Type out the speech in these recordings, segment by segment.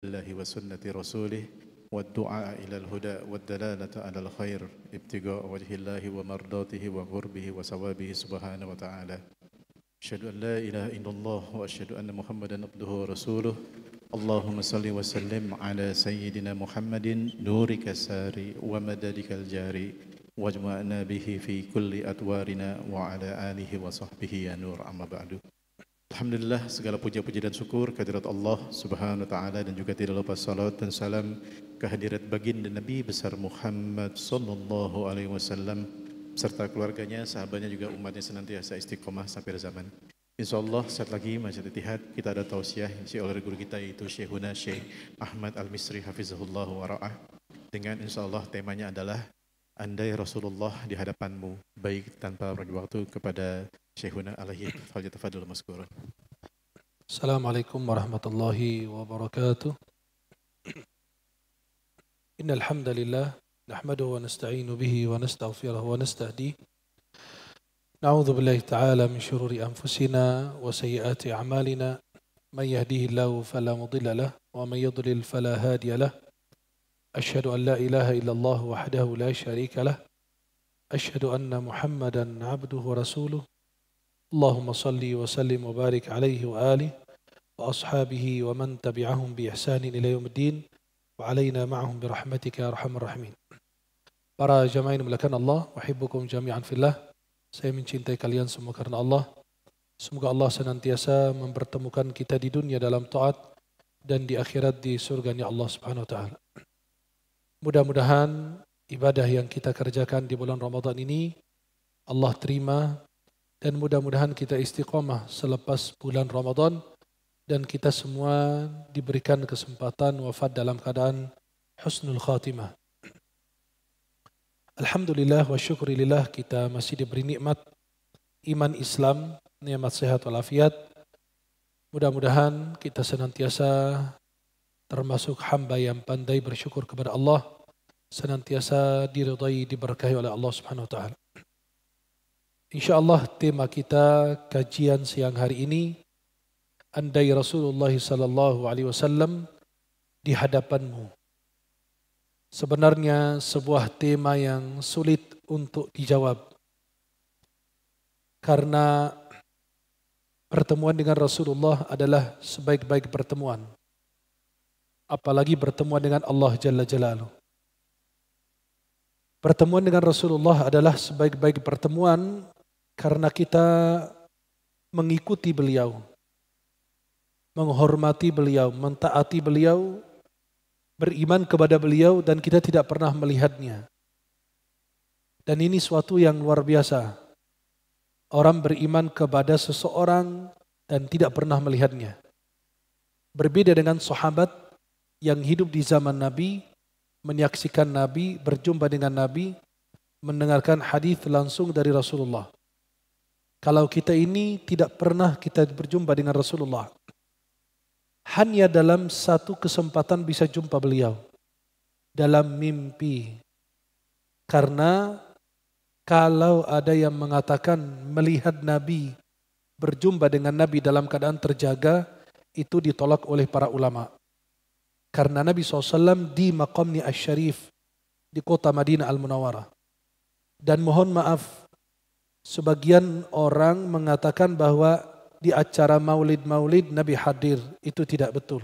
الله وسنة رسوله والدعاء إلى الهدى والدلالة على الخير ابتغاء وجه الله ومرضاته وقربه وثوابه سبحانه وتعالى. أشهد أن لا إله إلا الله وأشهد أن محمدا عبده ورسوله. اللهم صل وسلم على سيدنا محمد نورك الساري ومددك الجاري واجمعنا به في كل أدوارنا وعلى آله وصحبه يا نور. أما بعد. Alhamdulillah, segala puja-puji dan syukur kehadirat Allah Subhanahu wa taala dan juga tidak lupa salat dan salam kehadirat baginda Nabi besar Muhammad sallallahu alaihi wasallam serta keluarganya, sahabatnya juga umatnya senantiasa istiqomah sampai zaman. Insyaallah saat lagi Masjid Ittihad kita ada tausiah oleh guru kita yaitu Syekhuna Syekh Ahmad Al-Misri hafizahullah wa ra'ah. Dengan insyaallah temanya adalah andai Rasulullah di hadapanmu, baik tanpa beri waktu kepada Syekhuna alaihi falyatafadhal mazkuran. Assalamualaikum warahmatullahi wabarakatuh. Innal hamdalillah nahmaduhu wa nasta'inu bihi wa nastaghfiruhu wa nastahdihi. Na'udzu billahi ta'ala min shururi anfusina wa sayyiati a'malina. Man yahdihillahu fala mudilla lahu wa man yudlil fala hadiya lahu. Asyhadu an la ilaha illallah wahdahu la syarika lahu. Asyhadu anna Muhammadan 'abduhu wa rasuluh. Allahumma salli wa sallim wa barik alaihi wa alihi wa ashabihi wa man tabi'ahum bi ihsanin ila yaumiddin wa alaina ma'ahum bi rahmatika ya arhamar rahimin. Para jamaah yang dimuliakan Allah, uhibbukum jami'an fillah. Saya mencintai kalian semua karena Allah. Semoga Allah senantiasa mempertemukan kita di dunia dalam taat dan di akhirat di surganya Allah Subhanahu wa taala. Mudah-mudahan ibadah yang kita kerjakan di bulan Ramadan ini Allah terima. Dan mudah-mudahan kita istiqomah selepas bulan Ramadan dan kita semua diberikan kesempatan wafat dalam keadaan husnul khatimah. Alhamdulillah wa syukurillah kita masih diberi nikmat iman Islam, nikmat sehat walafiat. Mudah-mudahan kita senantiasa termasuk hamba yang pandai bersyukur kepada Allah, senantiasa diridai, diberkahi oleh Allah Subhanahu wa taala. InsyaAllah tema kita kajian siang hari ini, andai Rasulullah sallallahu alaihi wasallam di hadapanmu. Sebenarnya sebuah tema yang sulit untuk dijawab. Karena pertemuan dengan Rasulullah adalah sebaik-baik pertemuan. Apalagi pertemuan dengan Allah Jalla Jalaluh. Pertemuan dengan Rasulullah adalah sebaik-baik pertemuan karena kita mengikuti beliau, menghormati beliau, mentaati beliau, beriman kepada beliau dan kita tidak pernah melihatnya. Dan ini suatu yang luar biasa. Orang beriman kepada seseorang dan tidak pernah melihatnya. Berbeda dengan sahabat yang hidup di zaman Nabi, menyaksikan Nabi, berjumpa dengan Nabi, mendengarkan hadis langsung dari Rasulullah. Kalau kita ini tidak pernah kita berjumpa dengan Rasulullah. Hanya dalam satu kesempatan bisa jumpa beliau. Dalam mimpi. Karena kalau ada yang mengatakan melihat Nabi, berjumpa dengan Nabi dalam keadaan terjaga, itu ditolak oleh para ulama. Karena Nabi SAW di maqamnya Asy-Syarif di kota Madinah Al-Munawwarah. Dan mohon maaf, sebagian orang mengatakan bahwa di acara maulid-maulid Nabi hadir. Itu tidak betul.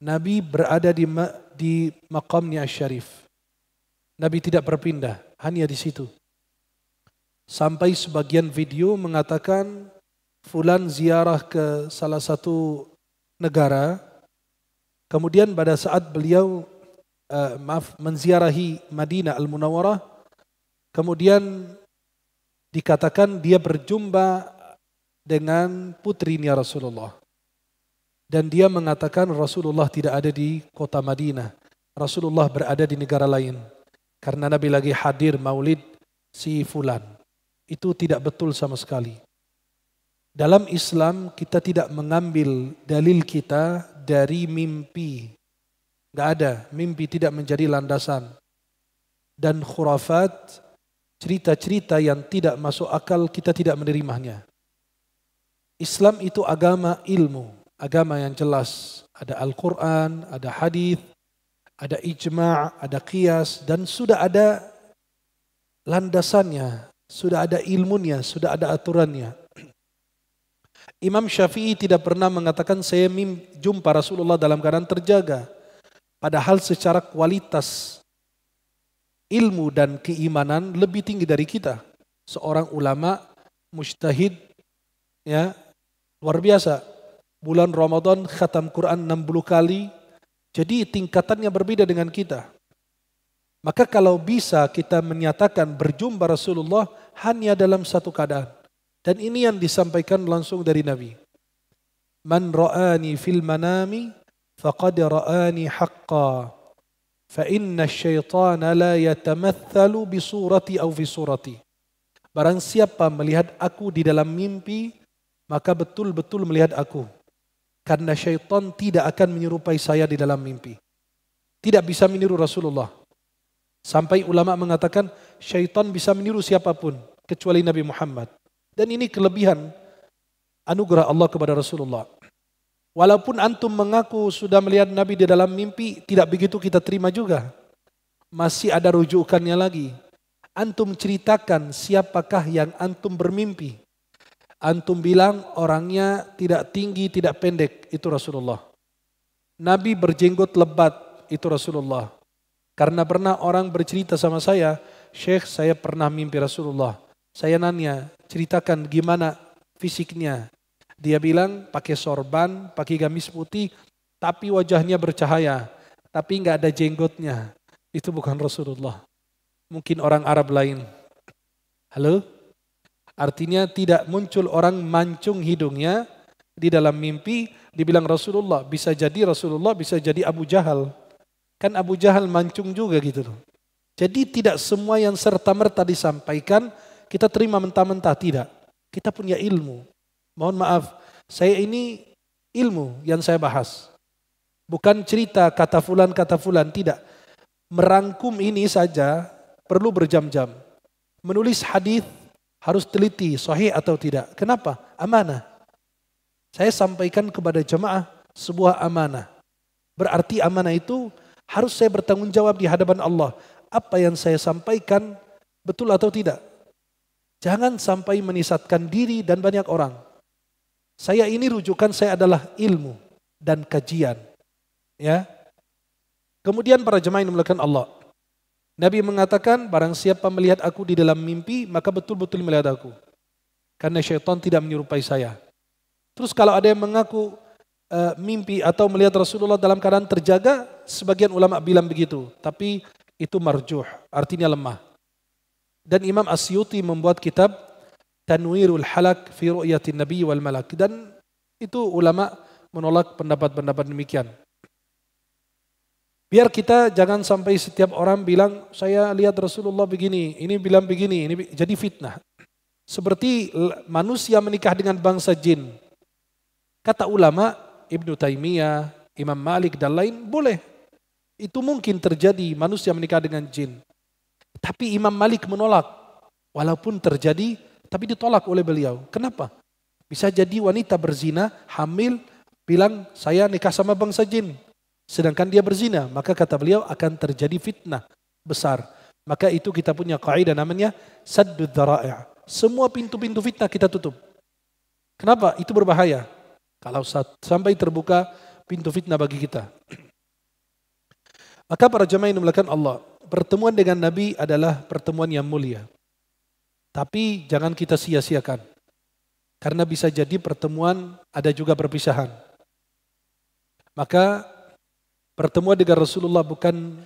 Nabi berada di maqamnya Asy-Syarif. Nabi tidak berpindah, hanya di situ. Sampai sebagian video mengatakan fulan ziarah ke salah satu negara. Kemudian pada saat beliau menziarahi Madinah Al-Munawwarah, kemudian dikatakan dia berjumpa dengan putrinya Rasulullah. Dan dia mengatakan Rasulullah tidak ada di kota Madinah. Rasulullah berada di negara lain. Karena Nabi lagi hadir maulid si fulan. Itu tidak betul sama sekali. Dalam Islam kita tidak mengambil dalil kita dari mimpi. Gak ada, mimpi tidak menjadi landasan. Dan khurafat, cerita-cerita yang tidak masuk akal kita tidak menerimanya. Islam itu agama ilmu, agama yang jelas, ada Al-Quran, ada hadis, ada ijma', ada qiyas, dan sudah ada landasannya, sudah ada ilmunya, sudah ada aturannya. Imam Syafi'i tidak pernah mengatakan saya jumpa Rasulullah dalam keadaan terjaga. Padahal secara kualitas ilmu dan keimanan lebih tinggi dari kita. Seorang ulama, mujtahid, ya, luar biasa. Bulan Ramadan khatam Quran 60 kali. Jadi tingkatannya berbeda dengan kita. Maka kalau bisa kita menyatakan berjumpa Rasulullah hanya dalam satu keadaan. Dan ini yang disampaikan langsung dari Nabi. Man ra'ani fil manami faqad ra'ani haqqa. Fa inna syaitana la yatamathalu bi surati aw fi surati. Barang siapa melihat aku di dalam mimpi, maka betul-betul melihat aku. Karena syaitan tidak akan menyerupai saya di dalam mimpi. Tidak bisa meniru Rasulullah. Sampai ulama mengatakan syaitan bisa meniru siapapun kecuali Nabi Muhammad. Dan ini kelebihan anugerah Allah kepada Rasulullah. Walaupun antum mengaku sudah melihat Nabi di dalam mimpi, tidak begitu kita terima juga. Masih ada rujukannya lagi. Antum ceritakan siapakah yang antum bermimpi. Antum bilang orangnya tidak tinggi, tidak pendek, itu Rasulullah. Nabi berjenggot lebat, itu Rasulullah. Karena pernah orang bercerita sama saya, Syekh saya pernah mimpi Rasulullah. Saya nanya, ceritakan gimana fisiknya. Dia bilang pakai sorban, pakai gamis putih, tapi wajahnya bercahaya, tapi nggak ada jenggotnya. Itu bukan Rasulullah. Mungkin orang Arab lain. Halo? Artinya tidak muncul orang mancung hidungnya di dalam mimpi, dibilang Rasulullah. Bisa jadi Rasulullah, bisa jadi Abu Jahal. Kan Abu Jahal mancung juga gitu loh. Jadi tidak semua yang serta-merta disampaikan kita terima mentah-mentah, tidak. Kita punya ilmu. Mohon maaf, saya ini ilmu yang saya bahas. Bukan cerita kata fulan, tidak. Merangkum ini saja perlu berjam-jam. Menulis hadis harus teliti, sahih atau tidak. Kenapa? Amanah. Saya sampaikan kepada jemaah sebuah amanah. Berarti amanah itu harus saya bertanggung jawab di hadapan Allah. Apa yang saya sampaikan betul atau tidak? Jangan sampai menisatkan diri dan banyak orang. Saya ini rujukan saya adalah ilmu dan kajian. Ya. Kemudian para jemaah yang dimuliakan Allah. Nabi mengatakan barang siapa melihat aku di dalam mimpi maka betul-betul melihat aku. Karena syaitan tidak menyerupai saya. Terus kalau ada yang mengaku mimpi atau melihat Rasulullah dalam keadaan terjaga, sebagian ulama bilang begitu. Tapi itu marjuh, artinya lemah. Dan Imam Asyuti membuat kitab Tanwirul Halak fi Ru'yatin Nabi wal Malak. Dan itu ulama menolak pendapat-pendapat demikian. Biar kita jangan sampai setiap orang bilang saya lihat Rasulullah begini, ini bilang begini, ini jadi fitnah. Seperti manusia menikah dengan bangsa jin. Kata ulama Ibnu Taimiyah, Imam Malik dan lain boleh. Itu mungkin terjadi manusia menikah dengan jin. Tapi Imam Malik menolak. Walaupun terjadi tapi ditolak oleh beliau. Kenapa? Bisa jadi wanita berzina, hamil, bilang saya nikah sama bangsa jin. Sedangkan dia berzina, maka kata beliau akan terjadi fitnah besar. Maka itu kita punya kaidah namanya saddud dzara'i'. Semua pintu-pintu fitnah kita tutup. Kenapa? Itu berbahaya. Kalau sampai terbuka pintu fitnah bagi kita. Maka para jemaah yang dimuliakan Allah, pertemuan dengan Nabi adalah pertemuan yang mulia. Tapi jangan kita sia-siakan. Karena bisa jadi pertemuan ada juga perpisahan. Maka pertemuan dengan Rasulullah bukan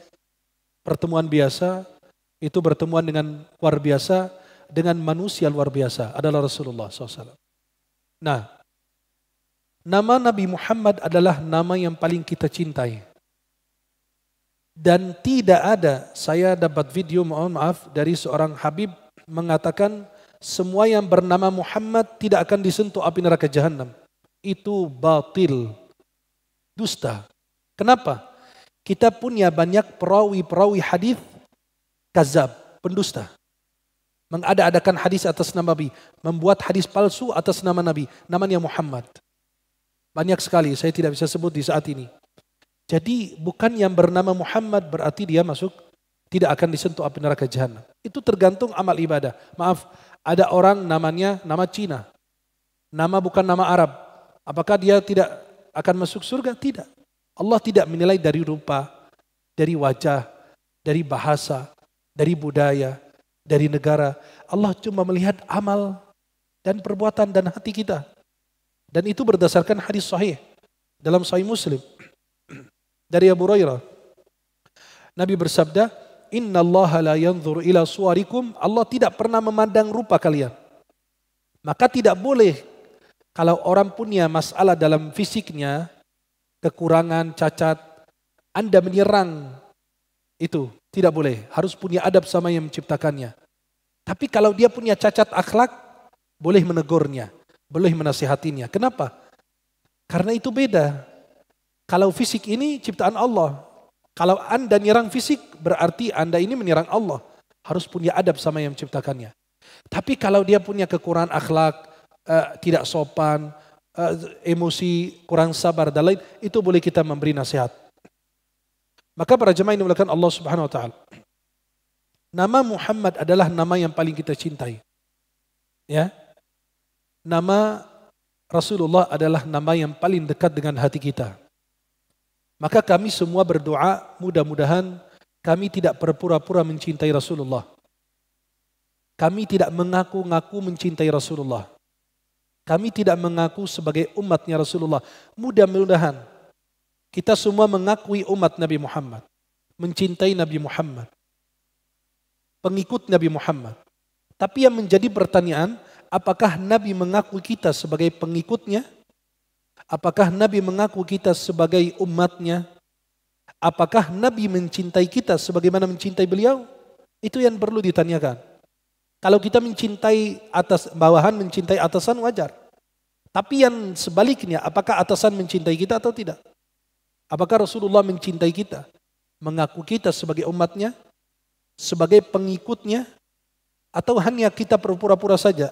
pertemuan biasa, itu pertemuan dengan luar biasa, dengan manusia luar biasa, adalah Rasulullah SAW. Nah, nama Nabi Muhammad adalah nama yang paling kita cintai. Dan tidak ada, saya dapat video, mohon maaf, dari seorang Habib mengatakan semua yang bernama Muhammad tidak akan disentuh api neraka jahanam. Itu batil, dusta. Kenapa? Kita punya banyak perawi-perawi hadis kazab, pendusta. Mengada-adakan hadis atas nama Nabi, membuat hadis palsu atas nama Nabi, namanya Muhammad. Banyak sekali, saya tidak bisa sebut di saat ini. Jadi bukan yang bernama Muhammad berarti dia tidak akan disentuh api neraka jahanam. Itu tergantung amal ibadah. Maaf, ada orang namanya nama Cina. Nama bukan nama Arab. Apakah dia tidak akan masuk surga? Tidak. Allah tidak menilai dari rupa, dari wajah, dari bahasa, dari budaya, dari negara. Allah cuma melihat amal dan perbuatan dan hati kita. Dan itu berdasarkan hadis sahih dalam Sahih Muslim dari Abu Hurairah. Nabi bersabda, "Inna Allah la yanzur ila suwarikum." Allah tidak pernah memandang rupa kalian. Maka tidak boleh kalau orang punya masalah dalam fisiknya, kekurangan, cacat, Anda menyerang itu. Tidak boleh. Harus punya adab sama yang menciptakannya. Tapi kalau dia punya cacat akhlak, boleh menegurnya, boleh menasihatinya. Kenapa? Karena itu beda. Kalau fisik ini ciptaan Allah. Kalau Anda menyerang fisik, berarti Anda ini menyerang Allah. Harus punya adab sama yang menciptakannya. Tapi kalau dia punya kekurangan akhlak, tidak sopan, emosi, kurang sabar dan lain, itu boleh kita memberi nasihat. Maka para jemaah yang dimuliakan Allah Subhanahu wa taala, nama Muhammad adalah nama yang paling kita cintai. Ya. Nama Rasulullah adalah nama yang paling dekat dengan hati kita. Maka kami semua berdoa, mudah-mudahan kami tidak berpura-pura mencintai Rasulullah. Kami tidak mengaku-ngaku mencintai Rasulullah. Kami tidak mengaku sebagai umatnya Rasulullah. Mudah-mudahan kita semua mengakui umat Nabi Muhammad, mencintai Nabi Muhammad, pengikut Nabi Muhammad. Tapi yang menjadi pertanyaan, apakah Nabi mengaku kita sebagai pengikutnya? Apakah Nabi mengaku kita sebagai umatnya? Apakah Nabi mencintai kita sebagaimana mencintai beliau? Itu yang perlu ditanyakan. Kalau kita mencintai bawahan, mencintai atasan wajar. Tapi yang sebaliknya, apakah atasan mencintai kita atau tidak? Apakah Rasulullah mencintai kita? Mengaku kita sebagai umatnya? Sebagai pengikutnya? Atau hanya kita pura-pura saja?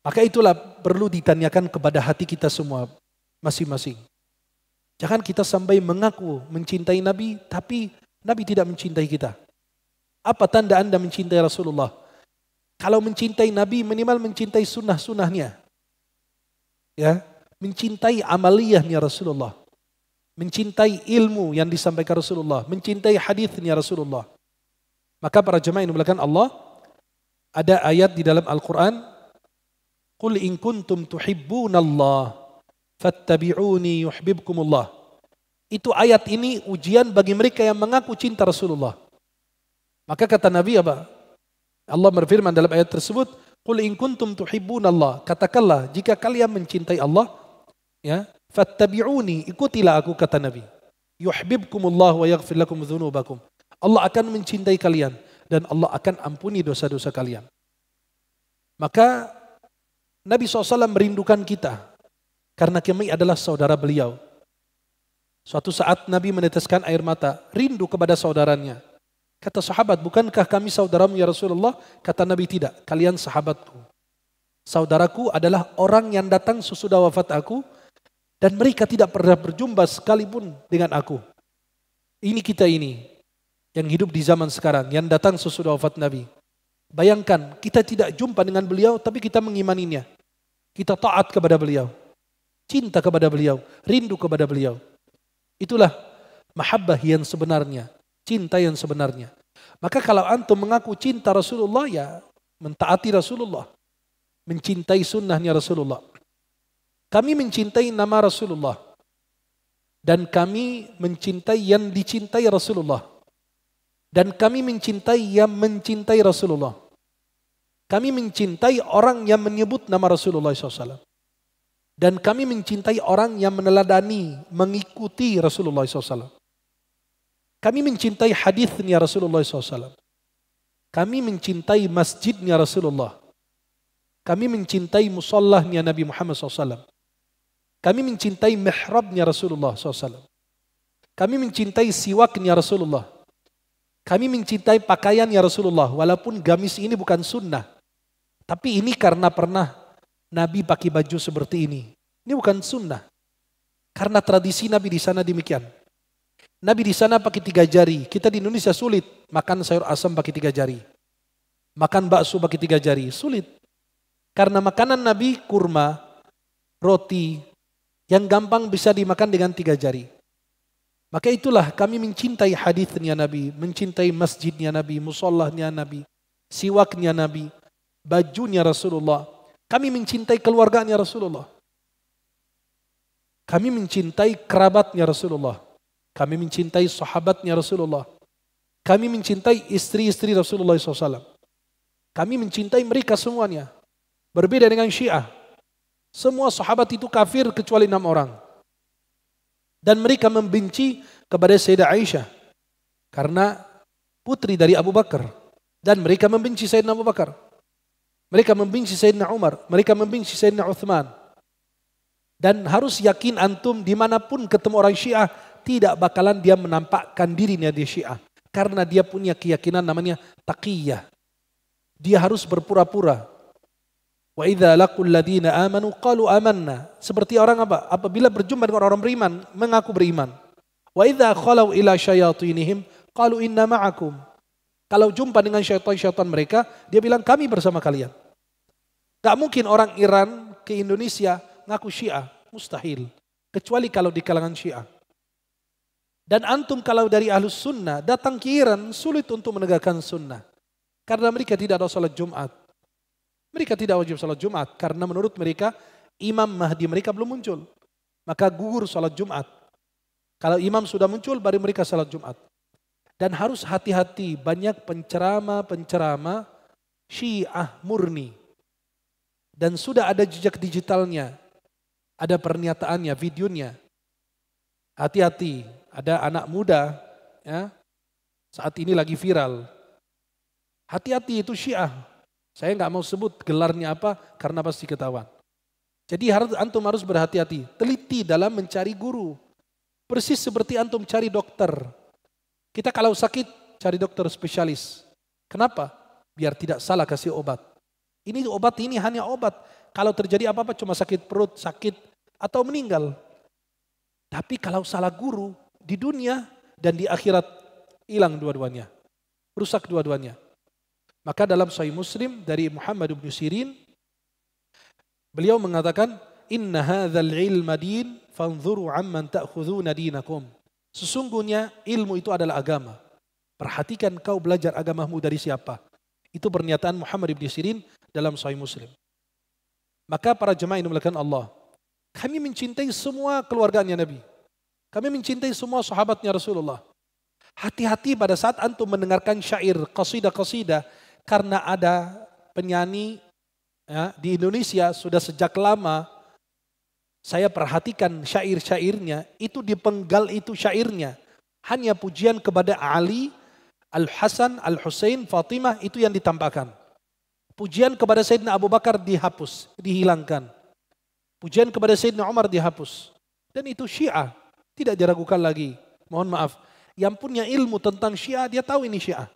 Maka itulah perlu ditanyakan kepada hati kita semua masing-masing. Jangan kita sampai mengaku mencintai Nabi, tapi Nabi tidak mencintai kita. Apa tanda Anda mencintai Rasulullah? Kalau mencintai Nabi, minimal mencintai sunnah-sunnahnya. Ya, mencintai amaliyahnya Rasulullah. Mencintai ilmu yang disampaikan Rasulullah. Mencintai hadisnya Rasulullah. Maka para jemaah yang dimuliakan Allah, ada ayat di dalam Al-Quran, "Qul in kuntum tuhibbunallah, fattabi'uni yuhibbukumullah." Itu ayat ini ujian bagi mereka yang mengaku cinta Rasulullah. Maka kata Nabi apa? Allah berfirman dalam ayat tersebut, "Qul in kuntum tuhibbunallah." Katakanlah jika kalian mencintai Allah, ya, fattabi'uni, ikutilah aku, kata Nabi. Yuhibbukumullah wa yaghfir lakum dzunubakum. Allah akan mencintai kalian dan Allah akan ampuni dosa-dosa kalian. Maka Nabi SAW merindukan kita karena kami adalah saudara beliau. Suatu saat Nabi meneteskan air mata, rindu kepada saudaranya. Kata sahabat, bukankah kami saudaramu ya Rasulullah? Kata Nabi, tidak, kalian sahabatku. Saudaraku adalah orang yang datang sesudah wafat aku dan mereka tidak pernah berjumpa sekalipun dengan aku. Ini kita ini yang hidup di zaman sekarang, yang datang sesudah wafat Nabi. Bayangkan, kita tidak jumpa dengan beliau tapi kita mengimaninya. Kita taat kepada beliau, cinta kepada beliau, rindu kepada beliau. Itulah mahabbah yang sebenarnya, cinta yang sebenarnya. Maka kalau antum mengaku cinta Rasulullah, ya mentaati Rasulullah, mencintai sunnahnya Rasulullah. Kami mencintai nama Rasulullah dan kami mencintai yang dicintai Rasulullah dan kami mencintai yang mencintai Rasulullah. Kami mencintai orang yang menyebut nama Rasulullah SAW. Dan kami mencintai orang yang meneladani, mengikuti Rasulullah SAW. Kami mencintai hadisnya Rasulullah SAW. Kami mencintai masjidnya Rasulullah. Kami mencintai musallahnya Nabi Muhammad SAW. Kami mencintai mihrabnya Rasulullah SAW. Kami mencintai siwaknya Rasulullah. Kami mencintai pakaiannya Rasulullah. Walaupun gamis ini bukan sunnah. Tapi ini karena pernah Nabi pakai baju seperti ini. Ini bukan sunnah. Karena tradisi Nabi di sana demikian. Nabi di sana pakai 3 jari. Kita di Indonesia sulit makan sayur asam pakai 3 jari. Makan bakso pakai 3 jari. Sulit. Karena makanan Nabi kurma, roti, yang gampang bisa dimakan dengan 3 jari. Maka itulah kami mencintai hadisnya Nabi, mencintai masjidnya Nabi, musallahnya Nabi, siwaknya Nabi, bajunya Rasulullah. Kami mencintai keluarganya Rasulullah. Kami mencintai kerabatnya Rasulullah. Kami mencintai sahabatnya Rasulullah. Kami mencintai istri-istri Rasulullah SAW. Kami mencintai mereka semuanya. Berbeda dengan Syiah. Semua sahabat itu kafir kecuali 6 orang. Dan mereka membenci kepada Sayyidah Aisyah. Karena putri dari Abu Bakar. Dan mereka membenci Sayyidina Abu Bakar. Mereka membenci Sayyidina Umar. Mereka membenci Sayyidina Uthman. Dan harus yakin antum dimanapun ketemu orang Syiah, tidak bakalan dia menampakkan dirinya di Syiah. Karena dia punya keyakinan namanya taqiyah. Dia harus berpura-pura. Wa idza laqul ladina amanu qalu amanna. Seperti orang apa? Apabila berjumpa dengan orang beriman, mengaku beriman. Wa idza khalau ila syayatinihim qalu inna ma'akum. Kalau jumpa dengan syaitan-syaitan mereka, dia bilang kami bersama kalian. Gak mungkin orang Iran ke Indonesia ngaku Syiah, mustahil. Kecuali kalau di kalangan Syiah. Dan antum kalau dari Ahlus Sunnah datang ke Iran sulit untuk menegakkan sunnah. Karena mereka tidak ada salat Jumat. Mereka tidak wajib salat Jumat karena menurut mereka Imam Mahdi mereka belum muncul. Maka gugur salat Jumat. Kalau imam sudah muncul baru mereka salat Jumat. Dan harus hati-hati, banyak pencerama-pencerama Syiah murni. Dan sudah ada jejak digitalnya. Ada pernyataannya, videonya. Hati-hati, ada anak muda ya, saat ini lagi viral. Hati-hati itu Syiah. Saya nggak mau sebut gelarnya apa karena pasti ketahuan. Jadi antum harus berhati-hati, teliti dalam mencari guru. Persis seperti antum cari dokter. Kita kalau sakit cari dokter spesialis. Kenapa? Biar tidak salah kasih obat. Ini obat ini hanya obat. Kalau terjadi apa-apa cuma sakit perut, sakit atau meninggal. Tapi kalau salah guru di dunia dan di akhirat hilang dua-duanya. Rusak dua-duanya. Maka dalam Sahih Muslim dari Muhammad bin Sirin beliau mengatakan inna hadzal ilma din fanzuru amman ta'khuduna dinakum. Sesungguhnya ilmu itu adalah agama. Perhatikan kau belajar agamamu dari siapa. Itu pernyataan Muhammad bin Sirin dalam Sahih Muslim. Maka para jemaah yang dimuliakan Allah, kami mencintai semua keluarganya Nabi. Kami mencintai semua sahabatnya Rasulullah. Hati-hati pada saat antum mendengarkan syair, qasidah-qasidah, karena ada penyanyi ya, di Indonesia sudah sejak lama, saya perhatikan syair-syairnya, itu dipenggal itu syairnya. Hanya pujian kepada Ali, Al-Hasan, Al-Husain, Fatimah, itu yang ditampakkan. Pujian kepada Sayyidina Abu Bakar dihapus, dihilangkan. Pujian kepada Sayyidina Umar dihapus. Dan itu Syiah, tidak diragukan lagi. Mohon maaf, yang punya ilmu tentang Syiah, dia tahu ini Syiah.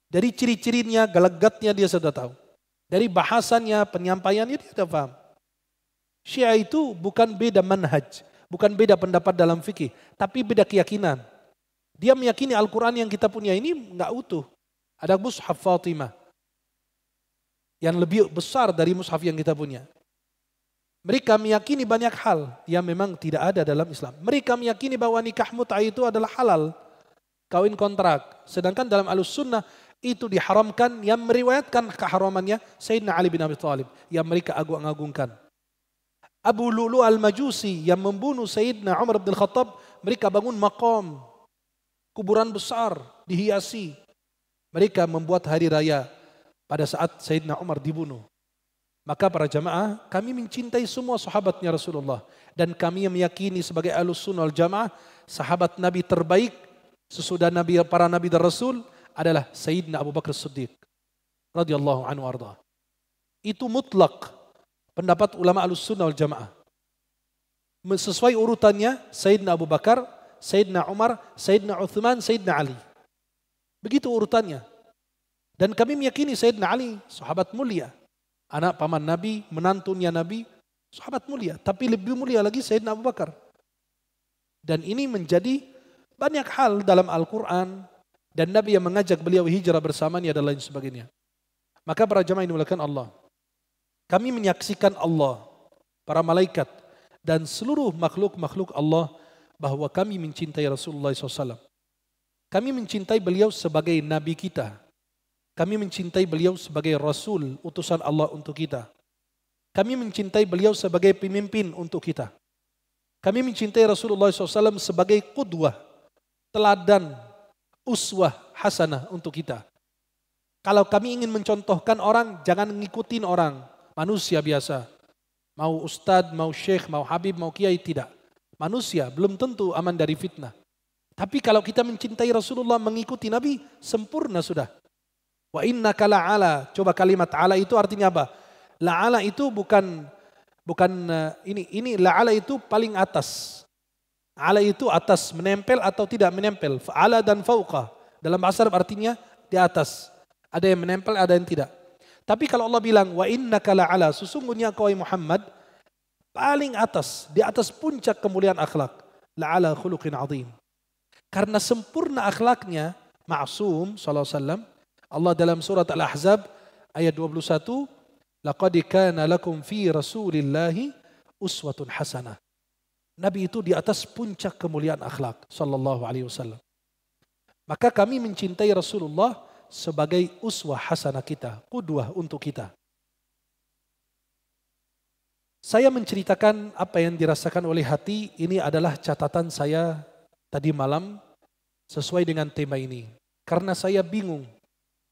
Dari ciri-cirinya, gelagatnya dia sudah tahu. Dari bahasannya, penyampaiannya dia sudah paham. Syiah itu bukan beda manhaj, bukan beda pendapat dalam fikih, tapi beda keyakinan. Dia meyakini Al-Quran yang kita punya ini enggak utuh. Ada mushaf Fatimah yang lebih besar dari mushaf yang kita punya. Mereka meyakini banyak hal yang memang tidak ada dalam Islam. Mereka meyakini bahwa nikah mut'ah itu adalah halal, kawin kontrak. Sedangkan dalam Ahlus-Sunnah itu diharamkan, yang meriwayatkan keharamannya Sayyidina Ali bin Abi Thalib yang mereka agung-agungkan. Abu Lu'lu' al-Majusi yang membunuh Sayyidina Umar bin Khattab, mereka bangun maqam, kuburan besar dihiasi. Mereka membuat hari raya pada saat Sayyidina Umar dibunuh. Maka para jamaah, kami mencintai semua sahabatnya Rasulullah. Dan kami meyakini sebagai Ahlus-Sunnah wal Jamaah, sahabat Nabi terbaik sesudah Nabi, para Nabi dan Rasul adalah Sayyidina Abu Bakar Siddiq radhiyallahu anhu arda. Itu mutlak pendapat ulama Ahlus-Sunnah wal Jamaah. Sesuai urutannya Sayyidina Abu Bakar, Sayyidina Umar, Sayyidina Uthman, Sayyidina Ali. Begitu urutannya. Dan kami meyakini Sayyidina Ali sahabat mulia, anak paman Nabi, menantunya Nabi, Sahabat mulia, tapi lebih mulia lagi Sayyidina Abu Bakar. Dan ini menjadi banyak hal dalam Al-Quran dan Nabi yang mengajak beliau hijrah bersamanya dan lain sebagainya. Maka para jamaah yang dimuliakan Allah, kami menyaksikan Allah, para malaikat, dan seluruh makhluk-makhluk Allah bahwa kami mencintai Rasulullah SAW. Kami mencintai beliau sebagai Nabi kita. Kami mencintai beliau sebagai Rasul, utusan Allah untuk kita. Kami mencintai beliau sebagai pemimpin untuk kita. Kami mencintai Rasulullah SAW sebagai qudwah, teladan, uswah hasanah untuk kita. Kalau kami ingin mencontohkan orang, jangan ngikutin orang, manusia biasa. Mau ustadz, mau syekh, mau habib, mau kiai, tidak. Manusia belum tentu aman dari fitnah. Tapi kalau kita mencintai Rasulullah, mengikuti Nabi, sempurna sudah. Wa innaka la'ala, coba kalimat ala itu artinya apa? La'ala itu bukan ini la'ala itu paling atas. Ala itu atas, menempel atau tidak menempel. Ala dan fauqa. Dalam bahasa Arab artinya di atas. Ada yang menempel, ada yang tidak. Tapi kalau Allah bilang wa innaka la'ala, sesungguhnya kau Muhammad paling atas, di atas puncak kemuliaan akhlak. La'ala khuluqin azim. Karena sempurna akhlaknya, Ma'sum sallallahu alaihi wasallam, Allah dalam surat Al-Ahzab ayat 21, laqad kana lakum fi Rasulillahi uswatun hasanah. Nabi itu di atas puncak kemuliaan akhlak sallallahu alaihi wasallam. Maka kami mencintai Rasulullah sebagai uswah hasanah kita, qudwah untuk kita. Saya menceritakan apa yang dirasakan oleh hati, ini adalah catatan saya tadi malam sesuai dengan tema ini. Karena saya bingung,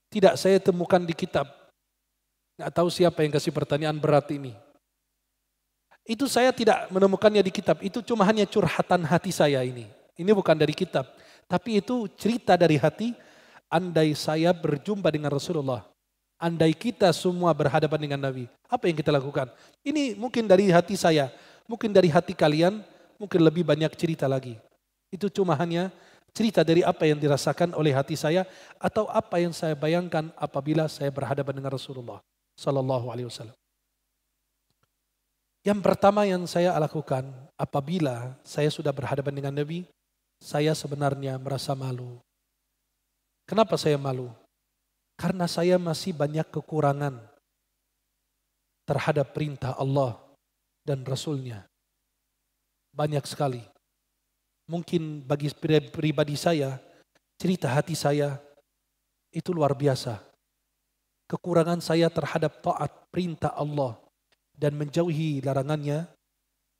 tidak saya temukan di kitab. Nggak tahu siapa yang kasih pertanyaan berat ini. Itu saya tidak menemukannya di kitab, itu cuma hanya curhatan hati saya ini. Ini bukan dari kitab, tapi itu cerita dari hati. Andai saya berjumpa dengan Rasulullah, andai kita semua berhadapan dengan Nabi, apa yang kita lakukan? Ini mungkin dari hati saya, mungkin dari hati kalian, mungkin lebih banyak cerita lagi. Itu cuma hanya cerita dari apa yang dirasakan oleh hati saya atau apa yang saya bayangkan apabila saya berhadapan dengan Rasulullah sallallahu alaihi wasallam. Yang pertama yang saya lakukan apabila saya sudah berhadapan dengan Nabi, saya sebenarnya merasa malu. Kenapa saya malu? Karena saya masih banyak kekurangan terhadap perintah Allah dan Rasulnya. Banyak sekali. Mungkin bagi pribadi saya, cerita hati saya itu luar biasa. Kekurangan saya terhadap taat perintah Allah dan menjauhi larangannya,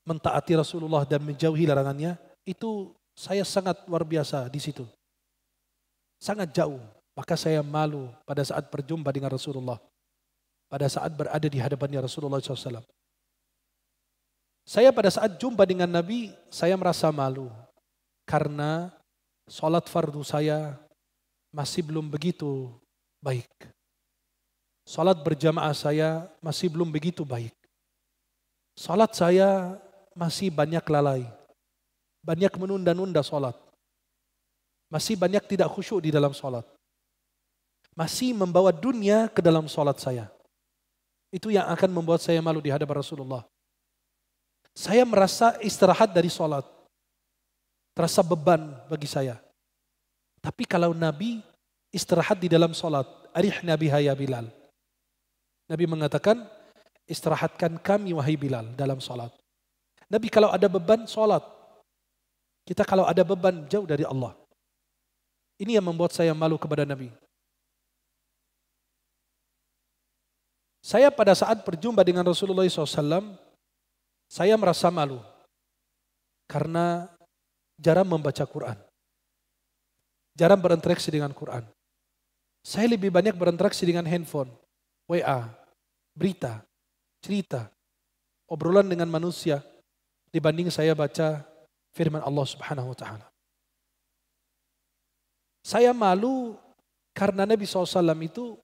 mentaati Rasulullah dan menjauhi larangannya, itu saya sangat luar biasa di situ. Sangat jauh, maka saya malu pada saat berjumpa dengan Rasulullah. Pada saat berada di hadapannya Rasulullah SAW. Saya pada saat jumpa dengan Nabi, saya merasa malu. Karena sholat fardu saya masih belum begitu baik. Sholat berjamaah saya masih belum begitu baik. Sholat saya masih banyak lalai. Banyak menunda-nunda sholat. Masih banyak tidak khusyuk di dalam sholat. Masih membawa dunia ke dalam sholat saya. Itu yang akan membuat saya malu di hadapan Rasulullah. Saya merasa istirahat dari sholat. Terasa beban bagi saya. Tapi kalau Nabi istirahat di dalam sholat. Arihna biha ya Bilal. Nabi mengatakan, istirahatkan kami wahai Bilal dalam sholat. Nabi kalau ada beban sholat. Kita kalau ada beban jauh dari Allah. Ini yang membuat saya malu kepada Nabi. Saya pada saat berjumpa dengan Rasulullah SAW, saya merasa malu. Karena jarang membaca Quran. Jarang berinteraksi dengan Quran. Saya lebih banyak berinteraksi dengan handphone, WA, berita, cerita, obrolan dengan manusia, dibanding saya baca firman Allah Subhanahu wa Ta'ala. Saya malu karena Nabi SAW itu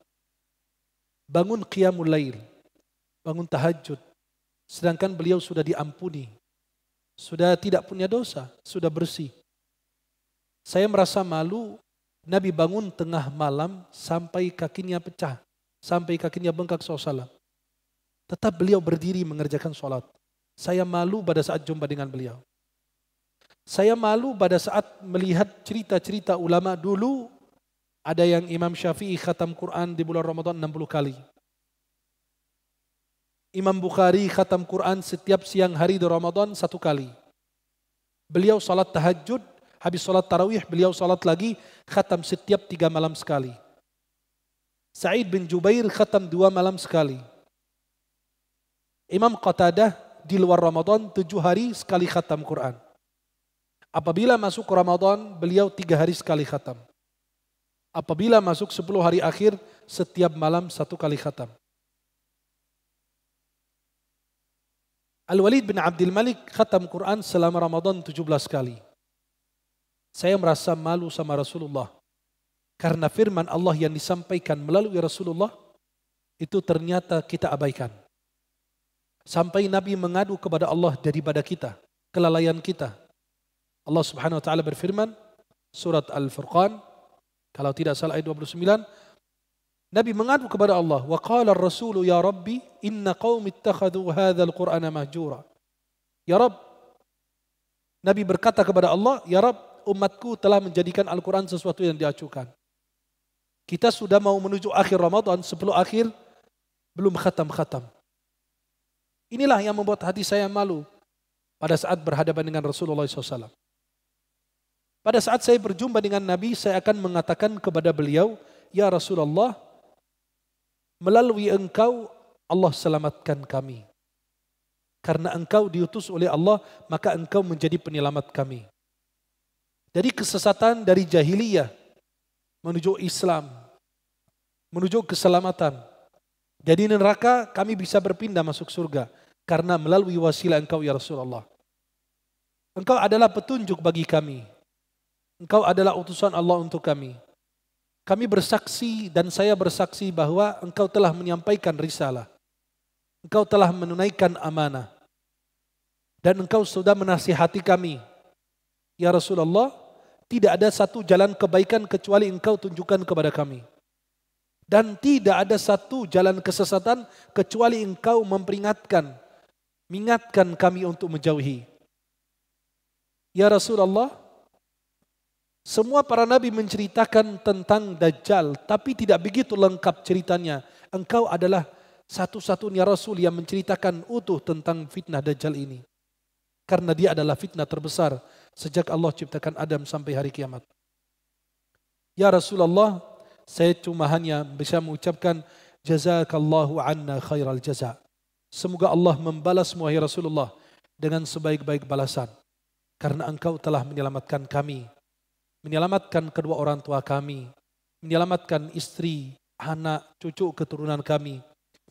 bangun qiyamul lail, bangun tahajud, sedangkan beliau sudah diampuni, sudah tidak punya dosa, sudah bersih. Saya merasa malu, Nabi bangun tengah malam sampai kakinya pecah, sampai kakinya bengkak SAW. Tetap beliau berdiri mengerjakan sholat. Saya malu pada saat jumpa dengan beliau. Saya malu pada saat melihat cerita-cerita ulama dulu. Ada yang Imam Syafi'i khatam Quran di bulan Ramadan 60 kali. Imam Bukhari khatam Quran setiap siang hari di Ramadan 1 kali. Beliau salat tahajud, habis salat tarawih beliau salat lagi, khatam setiap 3 malam sekali. Sa'id bin Jubair khatam 2 malam sekali. Imam Qatadah di luar Ramadan 7 hari sekali khatam Quran. Apabila masuk Ramadan, beliau 3 hari sekali khatam. Apabila masuk 10 hari akhir, setiap malam 1 kali khatam. Al-Walid bin Abdul Malik khatam Quran selama Ramadan 17 kali. Saya merasa malu sama Rasulullah. Karena firman Allah yang disampaikan melalui Rasulullah, itu ternyata kita abaikan. Sampai Nabi mengadu kepada Allah daripada kita, kelalaian kita. Allah Subhanahu wa taala berfirman, surat Al-Furqan, kalau tidak salah ayat 29, Nabi mengadu kepada Allah, wa qala ar-rasulu ya Rabbi inna qaumi ittakhadhu hadzal Qur'ana mahjura. Ya Rabb, Nabi berkata kepada Allah, ya Rabb, umatku telah menjadikan Al-Quran sesuatu yang diacuhkan. Kita sudah mau menuju akhir Ramadan, 10 akhir belum khatam-khatam. Inilah yang membuat hati saya malu pada saat berhadapan dengan Rasulullah SAW. Pada saat saya berjumpa dengan Nabi, saya akan mengatakan kepada beliau, ya Rasulullah, melalui engkau Allah selamatkan kami. Karena engkau diutus oleh Allah, maka engkau menjadi penyelamat kami. Dari kesesatan dari jahiliyah menuju Islam, menuju keselamatan. Dari neraka kami bisa berpindah masuk surga karena melalui wasilah engkau ya Rasulullah. Engkau adalah petunjuk bagi kami. Engkau adalah utusan Allah untuk kami. Kami bersaksi dan saya bersaksi bahwa engkau telah menyampaikan risalah. Engkau telah menunaikan amanah. Dan engkau sudah menasihati kami. Ya Rasulullah, tidak ada satu jalan kebaikan kecuali engkau tunjukkan kepada kami. Dan tidak ada satu jalan kesesatan kecuali engkau memperingatkan, mengingatkan kami untuk menjauhi. Ya Rasulullah, semua para nabi menceritakan tentang Dajjal, tapi tidak begitu lengkap ceritanya. Engkau adalah satu-satunya Rasul yang menceritakan utuh tentang fitnah Dajjal ini. Karena dia adalah fitnah terbesar sejak Allah ciptakan Adam sampai hari kiamat. Ya Rasulullah, saya cuma hanya bisa mengucapkan jazakallahu anna khairal jaza. Semoga Allah membalas wahai Rasulullah dengan sebaik-baik balasan. Karena engkau telah menyelamatkan kami. Menyelamatkan kedua orang tua kami, menyelamatkan istri, anak, cucu keturunan kami,